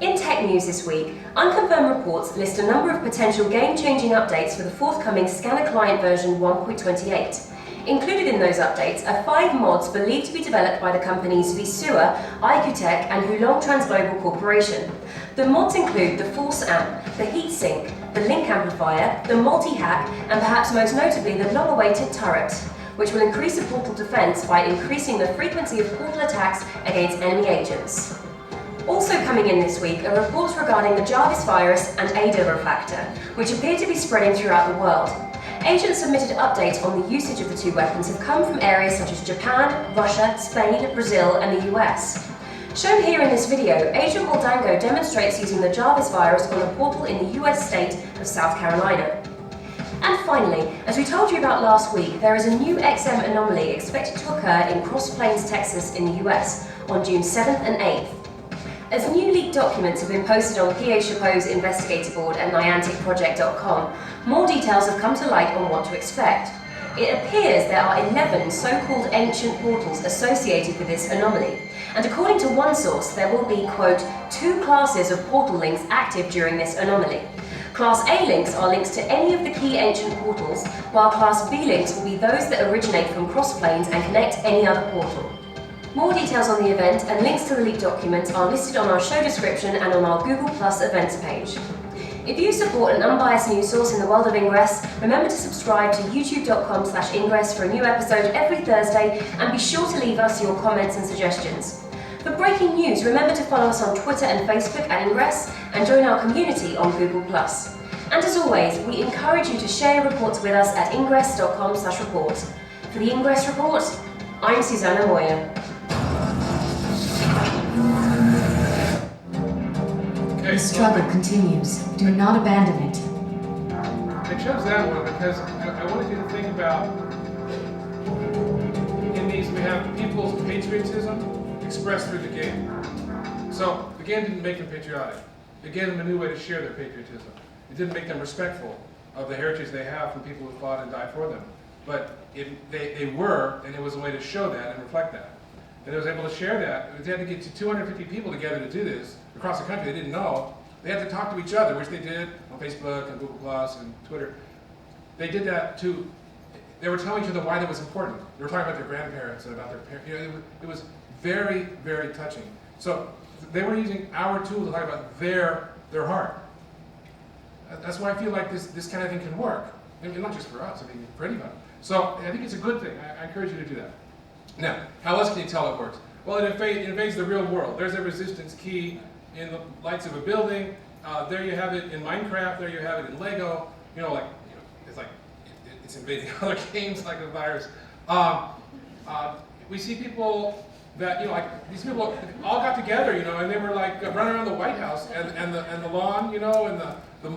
Speaker 12: In tech news this week, unconfirmed reports list a number of potential game-changing updates for the forthcoming Scanner Client version 1.28. Included in those updates are 5 mods believed to be developed by the companies Visua, IQTech and Hulong Transglobal Corporation. The mods include the Force Amp, the Heatsink, the Link Amplifier, the Multi-Hack, and perhaps most notably the long-awaited Turret, which will increase the portal defense by increasing the frequency of portal attacks against enemy agents. Also coming in this week are reports regarding the Jarvis virus and Ada refactor, which appear to be spreading throughout the world. Agents submitted updates on the usage of the 2 weapons have come from areas such as Japan, Russia, Spain, Brazil, and the US. Shown here in this video, Agent Moldango demonstrates using the Jarvis virus on a portal in the US state of South Carolina. And finally, as we told you about last week, there is a new XM anomaly expected to occur in Cross Plains, Texas in the US on June 7th and 8th. As new leaked documents have been posted on P.A. Chapeau's investigator board at NianticProject.com, more details have come to light on what to expect. It appears there are 11 so-called ancient portals associated with this anomaly, And according to one source, there will be, quote, 2 classes of portal links active during this anomaly. Class A links are links to any of the key ancient portals, while Class B links will be those that originate from cross-planes and connect any other portal. More details on the event and links to the leaked documents are listed on our show description and on our Google Plus events page. If you support an unbiased news source in the world of Ingress, remember to subscribe to youtube.com/Ingress for a new episode every Thursday, and be sure to leave us your comments and suggestions. For breaking news, remember to follow us on Twitter and Facebook at Ingress, and join our community on Google+. And as always, we encourage you to share your reports with us at ingress.com/report. For the Ingress Report, I'm Susanna Moyer.
Speaker 9: The struggle continues. Do not abandon it.
Speaker 2: I chose that one because I wanted you to think about, in these we have people's patriotism expressed through the game. So the game didn't make them patriotic. It gave them a new way to share their patriotism. It didn't make them respectful of the heritage they have from people who fought and died for them. But they were, and it was a way to show that and reflect that. And they was able to share that. They had to get to 250 people together to do this across the country. They didn't know. They had to talk to each other, which they did on Facebook and Google Plus and Twitter. They did that too. They were telling each other why that was important. They were talking about their grandparents and about their parents. You know, it was very, very touching. So they were using our tool to talk about their heart. That's why I feel like this kind of thing can work. And not just for us, I mean, for anybody. So I think it's a good thing. I encourage you to do that. Now, how else can you tell it works? Well, it invades the real world. There's a resistance key in the lights of a building. There you have it in Minecraft. There you have it in Lego. You know, it's like it's invading other games like the virus. We see people that, you know, like these people all got together, you know, and they were like running around the White House and the lawn, you know, and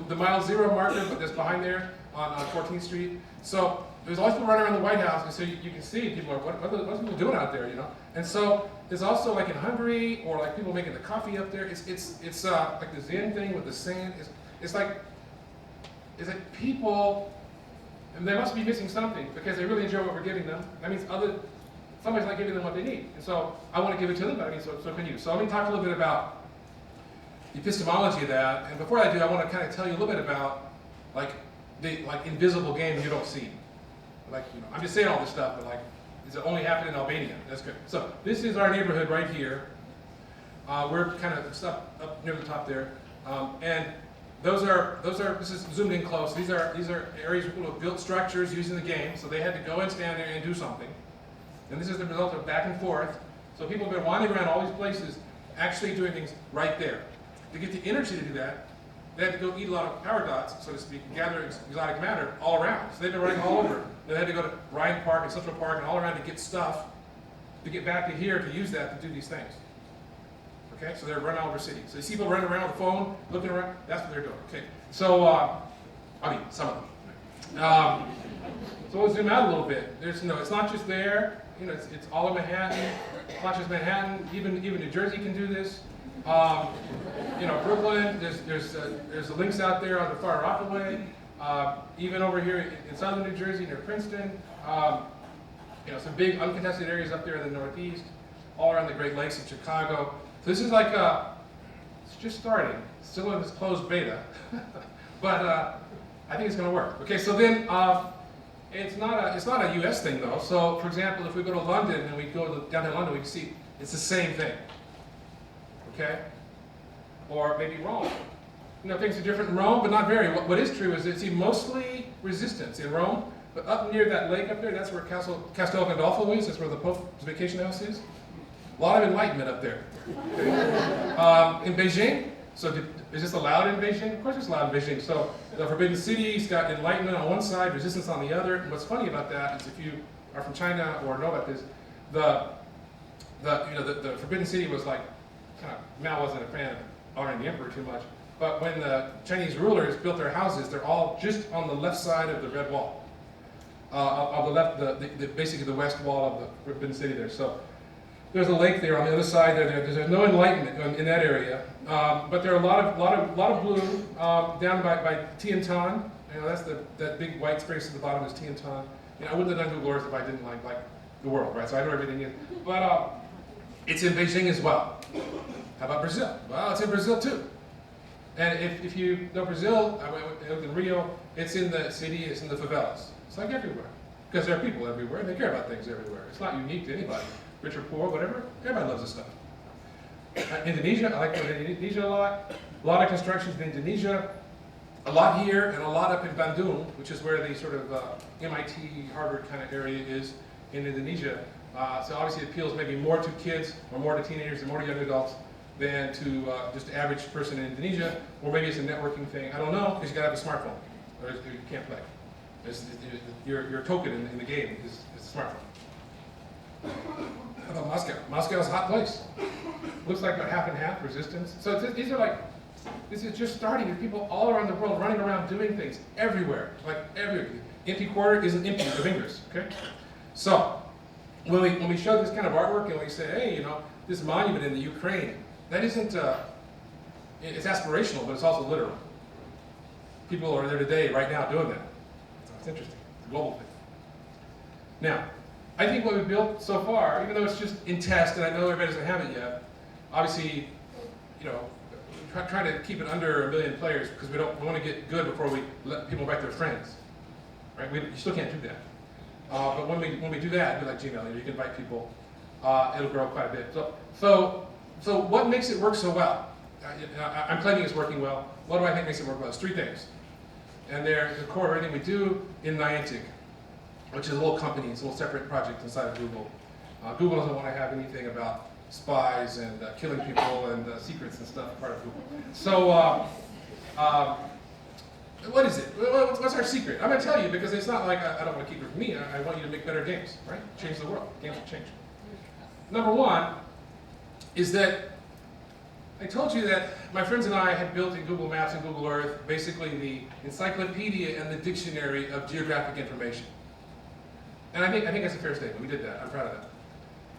Speaker 2: the mile zero marker that's behind there on 14th Street. So there's always people running around the White House, and so you can see people are, what are people doing out there, you know? And so there's also like in Hungary, or like people making the coffee up there. It's like the Zen thing with the sand. It's like people, and they must be missing something because they really enjoy what we're giving them. That means somebody's not giving them what they need. And so I want to give it to them, but I mean, so can you. So let me talk a little bit about the epistemology of that. And before I do, I want to kind of tell you a little bit about the invisible game you don't see. Like, you know, I'm just saying all this stuff, but like, does it only happen in Albania? That's good. So this is our neighborhood right here. We're kind of up near the top there, and this is zoomed in close. These are areas where people have built structures using the game, so they had to go and stand there and do something. And this is the result of back and forth. So people have been wandering around all these places, actually doing things right there. To get the energy to do that, they had to go eat a lot of power dots, so to speak, and gather exotic matter all around. So they've been running all over. They had to go to Ryan Park and Central Park and all around to get stuff, to get back to here to use that to do these things. Okay, so they're running all over cities. So you see people running around with the phone, looking around, that's what they're doing. Okay, so, I mean, some of them. So we'll zoom out a little bit. There's, you know, it's not just there, you know, it's all of Manhattan, not just Manhattan, even New Jersey can do this. You know, Brooklyn, there's the links out there on the Far Rockaway. Even over here in southern New Jersey near Princeton, you know, some big uncontested areas up there in the Northeast, all around the Great Lakes in Chicago. So this is like it's just starting, still in this closed beta, but I think it's going to work. Okay, so then it's not a U.S. thing though. So for example, if we go to London and we go to downtown London, we can see it's the same thing. Okay, or maybe Rome. You know, things are different in Rome, but not very. What is true is it's mostly resistance in Rome, but up near that lake up there, that's where Castel Gandolfo is. That's where the Pope's vacation house is. A lot of enlightenment up there. Okay. In Beijing, so is this allowed in Beijing? Of course it's allowed in Beijing. So the Forbidden City's got enlightenment on one side, resistance on the other. And what's funny about that is if you are from China or know about this, the Forbidden City was like, kind of, Mao wasn't a fan of honoring the emperor too much. But when the Chinese rulers built their houses, they're all just on the left side of the red wall, of the left, basically the west wall of the Forbidden City there. So there's a lake there on the other side. There's no enlightenment in that area, but there are a lot of blue down by Tiantan. You know, that's that big white space at the bottom is Tiantan. You know, I wouldn't have done Google Earth if I didn't like the world, right? So I know everything is. But It's in Beijing as well. How about Brazil? Well, it's in Brazil too. And if you know Brazil, I went in Rio, it's in the city, it's in the favelas. It's like everywhere. Because there are people everywhere, and they care about things everywhere. It's not unique to anybody. Rich or poor, whatever, everybody loves this stuff. Indonesia, I like going to Indonesia a lot. A lot of constructions in Indonesia. A lot here, and a lot up in Bandung, which is where the sort of MIT, Harvard kind of area is in Indonesia. So obviously it appeals maybe more to kids, or more to teenagers, and more to young adults than to just the average person in Indonesia. Or maybe it's a networking thing. I don't know, because you got to have a smartphone, or you can't play. Your token in the game is a smartphone. How about Moscow? Moscow's a hot place. Looks like about half and half resistance. So this is just starting. There's people all around the world running around doing things everywhere, like everywhere. Empty quarter isn't empty of Ingress, okay? So when we show this kind of artwork and we say, hey, you know, this monument in the Ukraine, that isn't, it's aspirational, but it's also literal. People are there today, right now, doing that. So it's interesting. It's a global thing. Now, I think what we've built so far, even though it's just in test, and I know everybody doesn't have it yet, obviously, you know, try to keep it under 1 million players because we want to get good before we let people invite their friends, right? You still can't do that. But when we do that, be like Gmail, you can invite people. It'll grow quite a bit. So what makes it work so well? I'm claiming it's working well. What do I think makes it work well? It's 3 things, and they're the core of everything we do in Niantic, which is a little company. It's a little separate project inside of Google. Google doesn't want to have anything about spies and killing people and secrets and stuff part of Google. So what is it? What's our secret? I'm going to tell you because it's not like I don't want to keep it from me. I want you to make better games, right? Change the world. Games will change. Number 1 is that I told you that my friends and I had built in Google Maps and Google Earth basically the encyclopedia and the dictionary of geographic information. And I think that's a fair statement. We did that. I'm proud of that.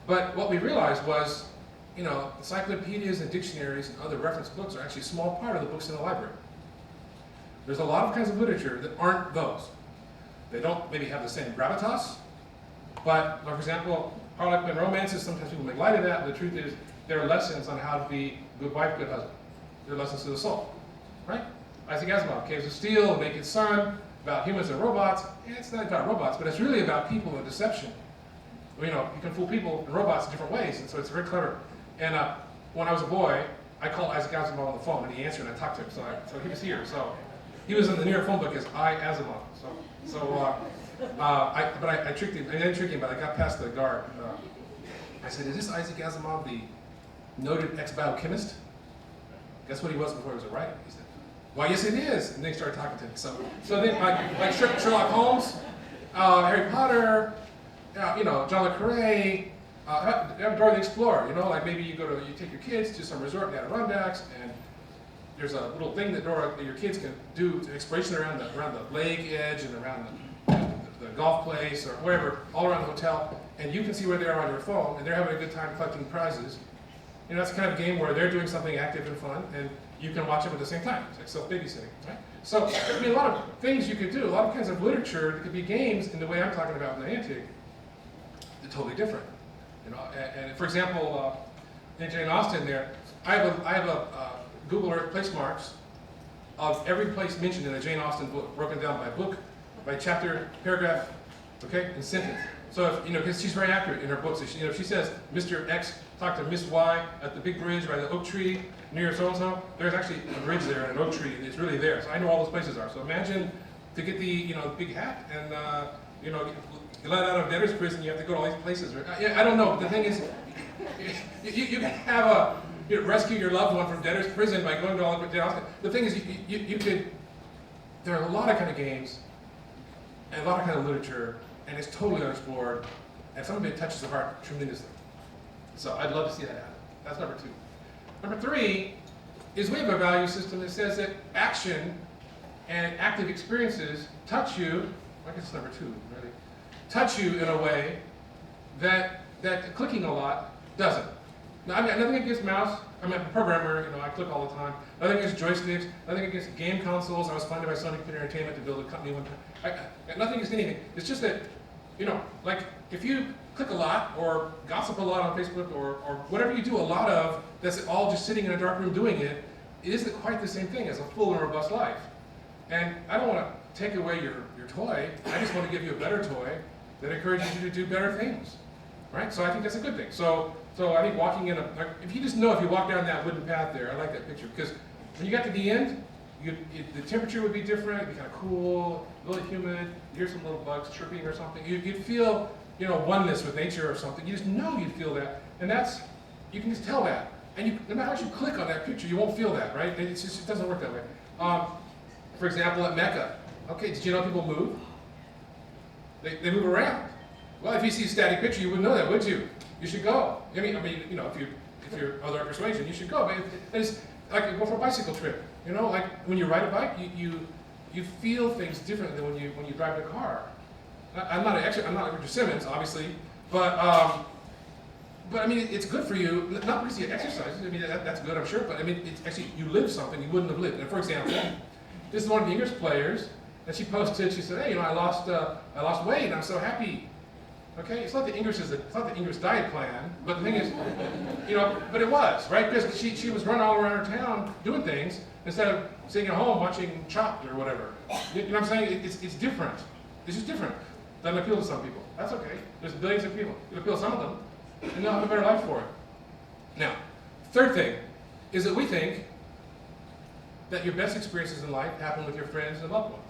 Speaker 2: But what we realized was, you know, encyclopedias and dictionaries and other reference books are actually a small part of the books in the library. There's a lot of kinds of literature that aren't those. They don't maybe have the same gravitas, but for example, Harlequin romances, sometimes people make light of that, but the truth is there are lessons on how to be a good wife, good husband. There are lessons to the soul, right? Isaac Asimov, Caves of Steel, Naked Sun, about humans and robots. It's not about robots, but it's really about people and deception. You know, you can fool people and robots in different ways, and so it's very clever. And when I was a boy, I called Isaac Asimov on the phone, and he answered, and I talked to him, so he was here. So he was in the New York phone book as I Asimov. I tricked him. I didn't trick him, but I got past the guard. I said, "Is this Isaac Asimov, the noted ex-biochemist?" Guess what he was before he was a writer? He said, "Why, yes, it is." And they started talking to me. So then, like Sherlock Holmes, Harry Potter. You know, John le Carré, Dora the Explorer, you know, like maybe you take your kids to some resort in the Adirondacks, and there's a little thing that your kids can do to exploration around the lake edge and around the golf place or wherever, all around the hotel, and you can see where they are on your phone, and they're having a good time collecting prizes. You know, that's the kind of game where they're doing something active and fun, and you can watch them at the same time. It's like self-babysitting, right? So, I mean, a lot of things you could do, a lot of kinds of literature, that could be games in the way I'm talking about in Niantic. Totally different, you know. And for example, in Jane Austen, I have a Google Earth place marks of every place mentioned in a Jane Austen book, broken down by book, by chapter, paragraph, okay, and sentence. So if, you know, because she's very accurate in her books. So if she says Mr. X talked to Miss Y at the big bridge by the oak tree near so and so, there's actually a bridge there and an oak tree. It's really there. So I know all those places are. So imagine to get the big hat and you know. You let out of debtor's prison, you have to go to all these places. I don't know, but the thing is, you can have rescue your loved one from debtor's prison by going to all the jails. The thing is, you could, there are a lot of kind of games, and a lot of kind of literature, and it's totally unexplored, and some of it touches the heart tremendously. So I'd love to see that happen. That's number 2. Number 3 is we have a value system that says that action and active experiences touch you, I guess it's number 2, really. Touch you in a way that clicking a lot doesn't. Now, I've got nothing against mouse. I'm a programmer, you know, I click all the time. Nothing against joysticks, nothing against game consoles. I was funded by Sonic Computer Entertainment to build a company one time. I got nothing against anything. It's just that, you know, like if you click a lot or gossip a lot on Facebook or whatever you do a lot of that's all just sitting in a dark room doing it, it isn't quite the same thing as a full and robust life. And I don't want to take away your toy. I just want to give you a better toy that encourages you to do better things, right? So I think that's a good thing. So I think walking in if you just know if you walk down that wooden path there, I like that picture because when you got to the end, the temperature would be different, it'd be kind of cool, a little humid, you hear some little bugs chirping or something. You'd feel, oneness with nature or something. You just know you'd feel that, and you can just tell that. And no matter how you click on that picture, you won't feel that, right? It doesn't work that way. For example, at Mecca, okay, did you know people move? They move around. Well, if you see a static picture, you wouldn't know that, would you? You should go. I mean, if you're of their persuasion, you should go. But it's like go for a bicycle trip. Like when you ride a bike, you feel things differently than when you drive a car. I'm not Richard Simmons, obviously, but I mean, it's good for you, not because you exercise. I mean, that's good, I'm sure, but I mean, it's actually, you live something you wouldn't have lived. And for example, this is one of the Ingress players, and she posted, she said, hey, I lost weight, and I'm so happy. Okay, it's not the Ingress diet plan, but the thing is, but it was, right? Because she was running all around her town doing things instead of sitting at home watching Chopped or whatever. You know what I'm saying? It's different. It's just different. Doesn't appeal to some people. That's okay. There's billions of people. It'll appeal to some of them, and they'll have a better life for it. Now, third thing is that we think that your best experiences in life happen with your friends and loved ones.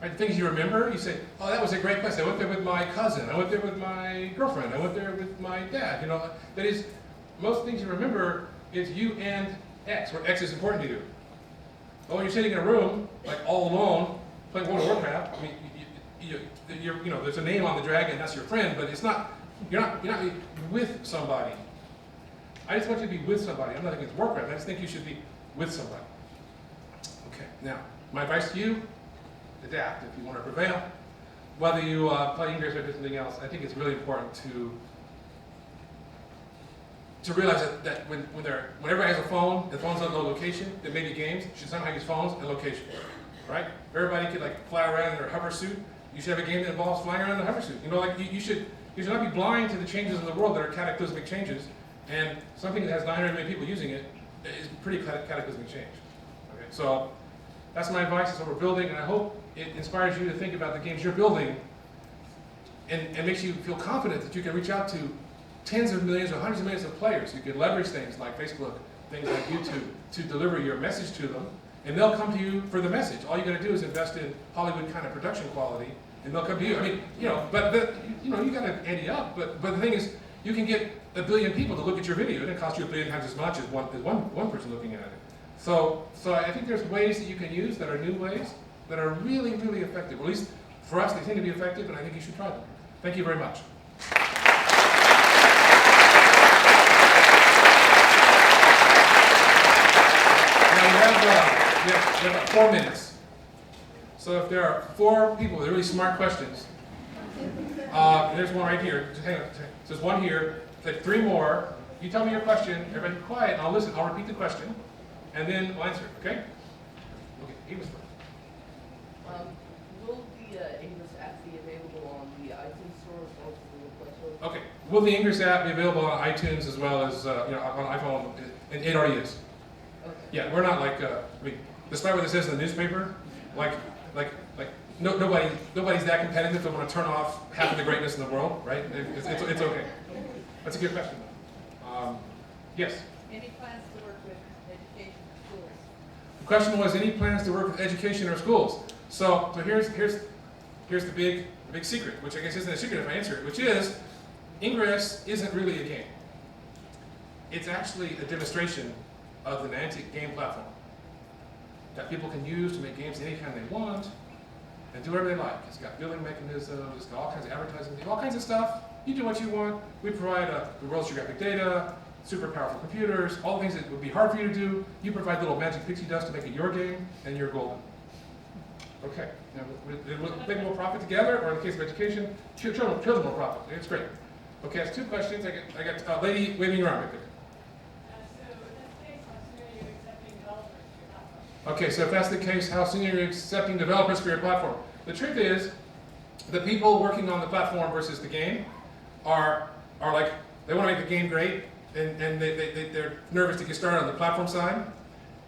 Speaker 2: Right? The things you remember, you say, oh, that was a great place. I went there with my cousin. I went there with my girlfriend. I went there with my dad. That is, most things you remember is you and X, where X is important to you. But when you're sitting in a room, like all alone, playing World of Warcraft, I mean, there's a name on the dragon, that's your friend, but it's not, you're not with somebody. I just want you to be with somebody. I'm not against Warcraft, I just think you should be with somebody. Okay, now, my advice to you, adapt if you want to prevail. Whether you play Ingress or do something else, I think it's really important to realize that when everybody has a phone, the phone's on no location, there may be games, you should somehow use phones and location, right? Everybody could fly around in their hover suit. You should have a game that involves flying around in a hover suit. You should not be blind to the changes in the world that are cataclysmic changes, and something that has 900 million people using it is pretty cataclysmic change. Okay, so that's my advice, that's what we're building, and I hope it inspires you to think about the games you're building and makes you feel confident that you can reach out to tens of millions or hundreds of millions of players. You can leverage things like Facebook, things like YouTube to deliver your message to them, and they'll come to you for the message. All you got to do is invest in Hollywood kind of production quality, and they'll come to you. I mean, but you got to ante up. But the thing is, you can get a billion people to look at your video. It doesn't cost you a billion times as much as one person looking at it. So I think there's ways that you can use that are new ways that are really, really effective. Or at least for us, they seem to be effective, and I think you should try them. Thank you very much. We have about 4 minutes. So if there are 4 people with really smart questions, there's one right here. Just hang on. So there's one here. Take 3 more. You tell me your question. Everybody be quiet, and I'll listen. I'll repeat the question, and then we'll answer it. Okay? Okay. He was first.
Speaker 1: Will the Ingress app be available on the iTunes Store as well as the Google Play Store?
Speaker 2: Okay. Will the Ingress app be available on iTunes as well as on iPhone? And it already is. Okay. Yeah, we're not despite what it says in the newspaper, nobody's that competitive to want to turn off half of the greatness in the world, right? It's okay. That's a good question. Yes.
Speaker 1: Any plans to work with education or schools?
Speaker 2: The question was, any plans to work with education or schools? So here's the big secret, which I guess isn't a secret if I answer it, which is Ingress isn't really a game. It's actually a demonstration of the Niantic game platform that people can use to make games any kind they want and do whatever they like. It's got billing mechanisms, it's got all kinds of advertising, all kinds of stuff. You do what you want. We provide the world's geographic data, super powerful computers, all the things that would be hard for you to do. You provide little magic pixie dust to make it your game, and you're golden. Okay, now we'll make more profit together, or in the case of education, children more profit. It's great. Okay, that's 2 questions. I got a lady waving around right there. Okay, so if that's the case, how soon are you accepting developers for your platform? The truth is, the people working on the platform versus the game, are like, they want to make the game great, and they're nervous to get started on the platform side.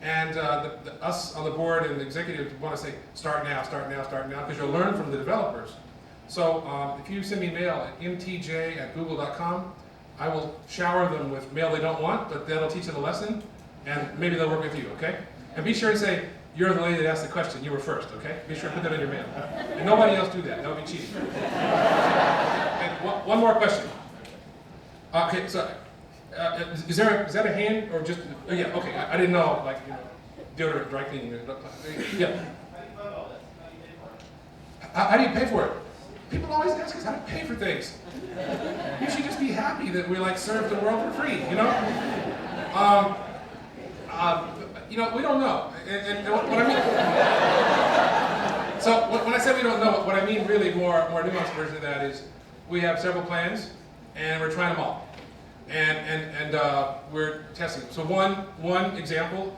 Speaker 2: And us on the board and the executives want to say, start now, because you'll learn from the developers. So if you send me mail at mtj@google.com, I will shower them with mail they don't want, but that'll teach them a lesson, and maybe they'll work with you, okay? And be sure to say, you're the lady that asked the question, you were first, okay? Be sure to put that in your mail. And nobody else do that, that would be cheating. And one more question. Okay, so is that a hand or just, oh yeah, okay, I didn't know, like, you know, deodorant, dry cleaning, yeah. How do you pay for it? People always ask us how to pay for things. You should just be happy that we like serve the world for free, you know? You know, we don't know. And what I mean, so when I say we don't know, what I mean really more nuanced version of that is we have several plans and we're trying them all. And we're testing them. So one example,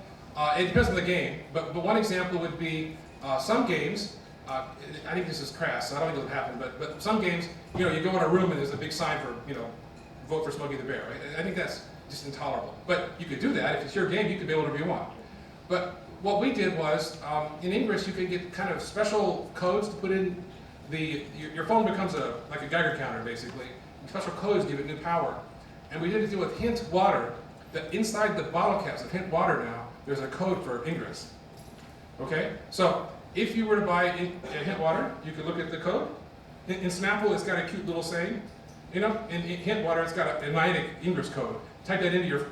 Speaker 2: it depends on the game, but one example would be some games, I think this is crass, so I don't think it'll happen, but some games, you know, you go in a room and there's a big sign for, you know, vote for Smokey the Bear, right? I think that's just intolerable. But you could do that. If it's your game, you could be whatever you want. But what we did was, in Ingress, you could get kind of special codes to put in your phone becomes like a Geiger counter, basically. Special codes give it new power. And we did it with Hint Water, that inside the bottle caps of Hint Water now, there's a code for Ingress. Okay? So, if you were to buy Hint Water, you could look at the code. In Snapple, it's got a cute little saying. You know, in Hint Water, it's got a Niantic Ingress code. Type that into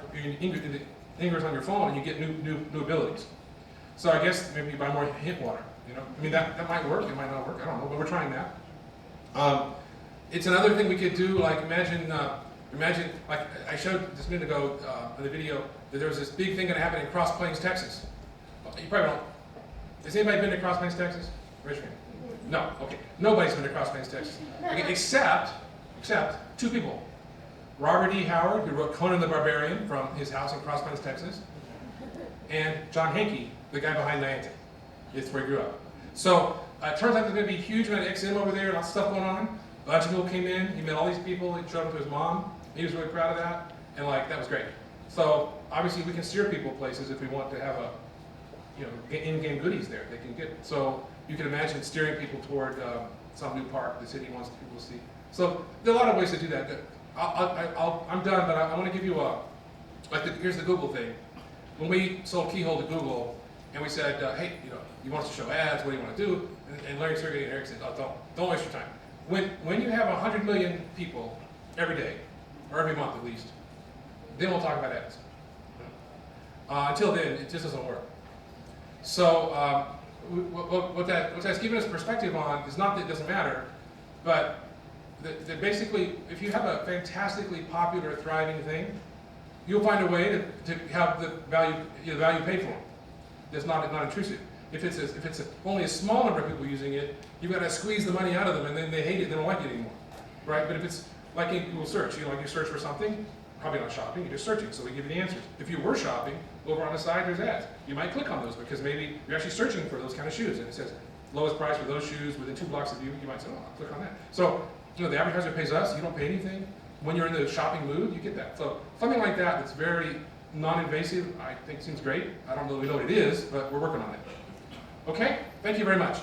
Speaker 2: Ingress on your phone, and you get new abilities. So I guess maybe you buy more Hint Water. You know, I mean that might work. It might not work. I don't know, but we're trying that. It's another thing we could do. Like imagine like I showed this minute ago in the video that there was this big thing going to happen in Cross Plains, Texas. You probably don't. Has anybody been to Cross Plains, Texas? Raise your hand. No. Okay. Nobody's been to Cross Plains, Texas. Okay, except two people. Robert E. Howard, who wrote Conan the Barbarian from his house in Cross Plains, Texas, and John Hankey, the guy behind Niantic. It's where he grew up. So it turns out there's going to be a huge amount of XM over there, lots of stuff going on. A bunch of people came in, he met all these people, he showed them to his mom. He was really proud of that, and like that was great. So obviously we can steer people places if we want to have a, you know, in-game goodies there they can get. So you can imagine steering people toward some new park the city wants people to see. So there are a lot of ways to do that. I'm done, but I want to give you here's the Google thing. When we sold Keyhole to Google, and we said, hey, you know, you want us to show ads, what do you want to do? And Larry Sergey and Eric said, oh, don't waste your time. When you have 100 million people every day, or every month at least, then we'll talk about ads. Until then, it just doesn't work. So what that's given us perspective on is not that it doesn't matter, but that basically, if you have a fantastically popular, thriving thing, you'll find a way to have the value paid for. That's not intrusive. If it's only a small number of people using it, you've got to squeeze the money out of them, and then they hate it, they don't like it anymore, right? But if it's like in Google search, you search for something, probably not shopping, you're just searching, so we give you the answers. If you were shopping, over on the side there's ads. You might click on those because maybe you're actually searching for those kind of shoes, and it says lowest price for those shoes within 2 blocks of you. You might say, oh, I'll click on that. So you know, the advertiser pays us, you don't pay anything. When you're in the shopping mood, you get that. So something like that that's very non-invasive, I think seems great. I don't really know what it is, but we're working on it. Okay, thank you very much.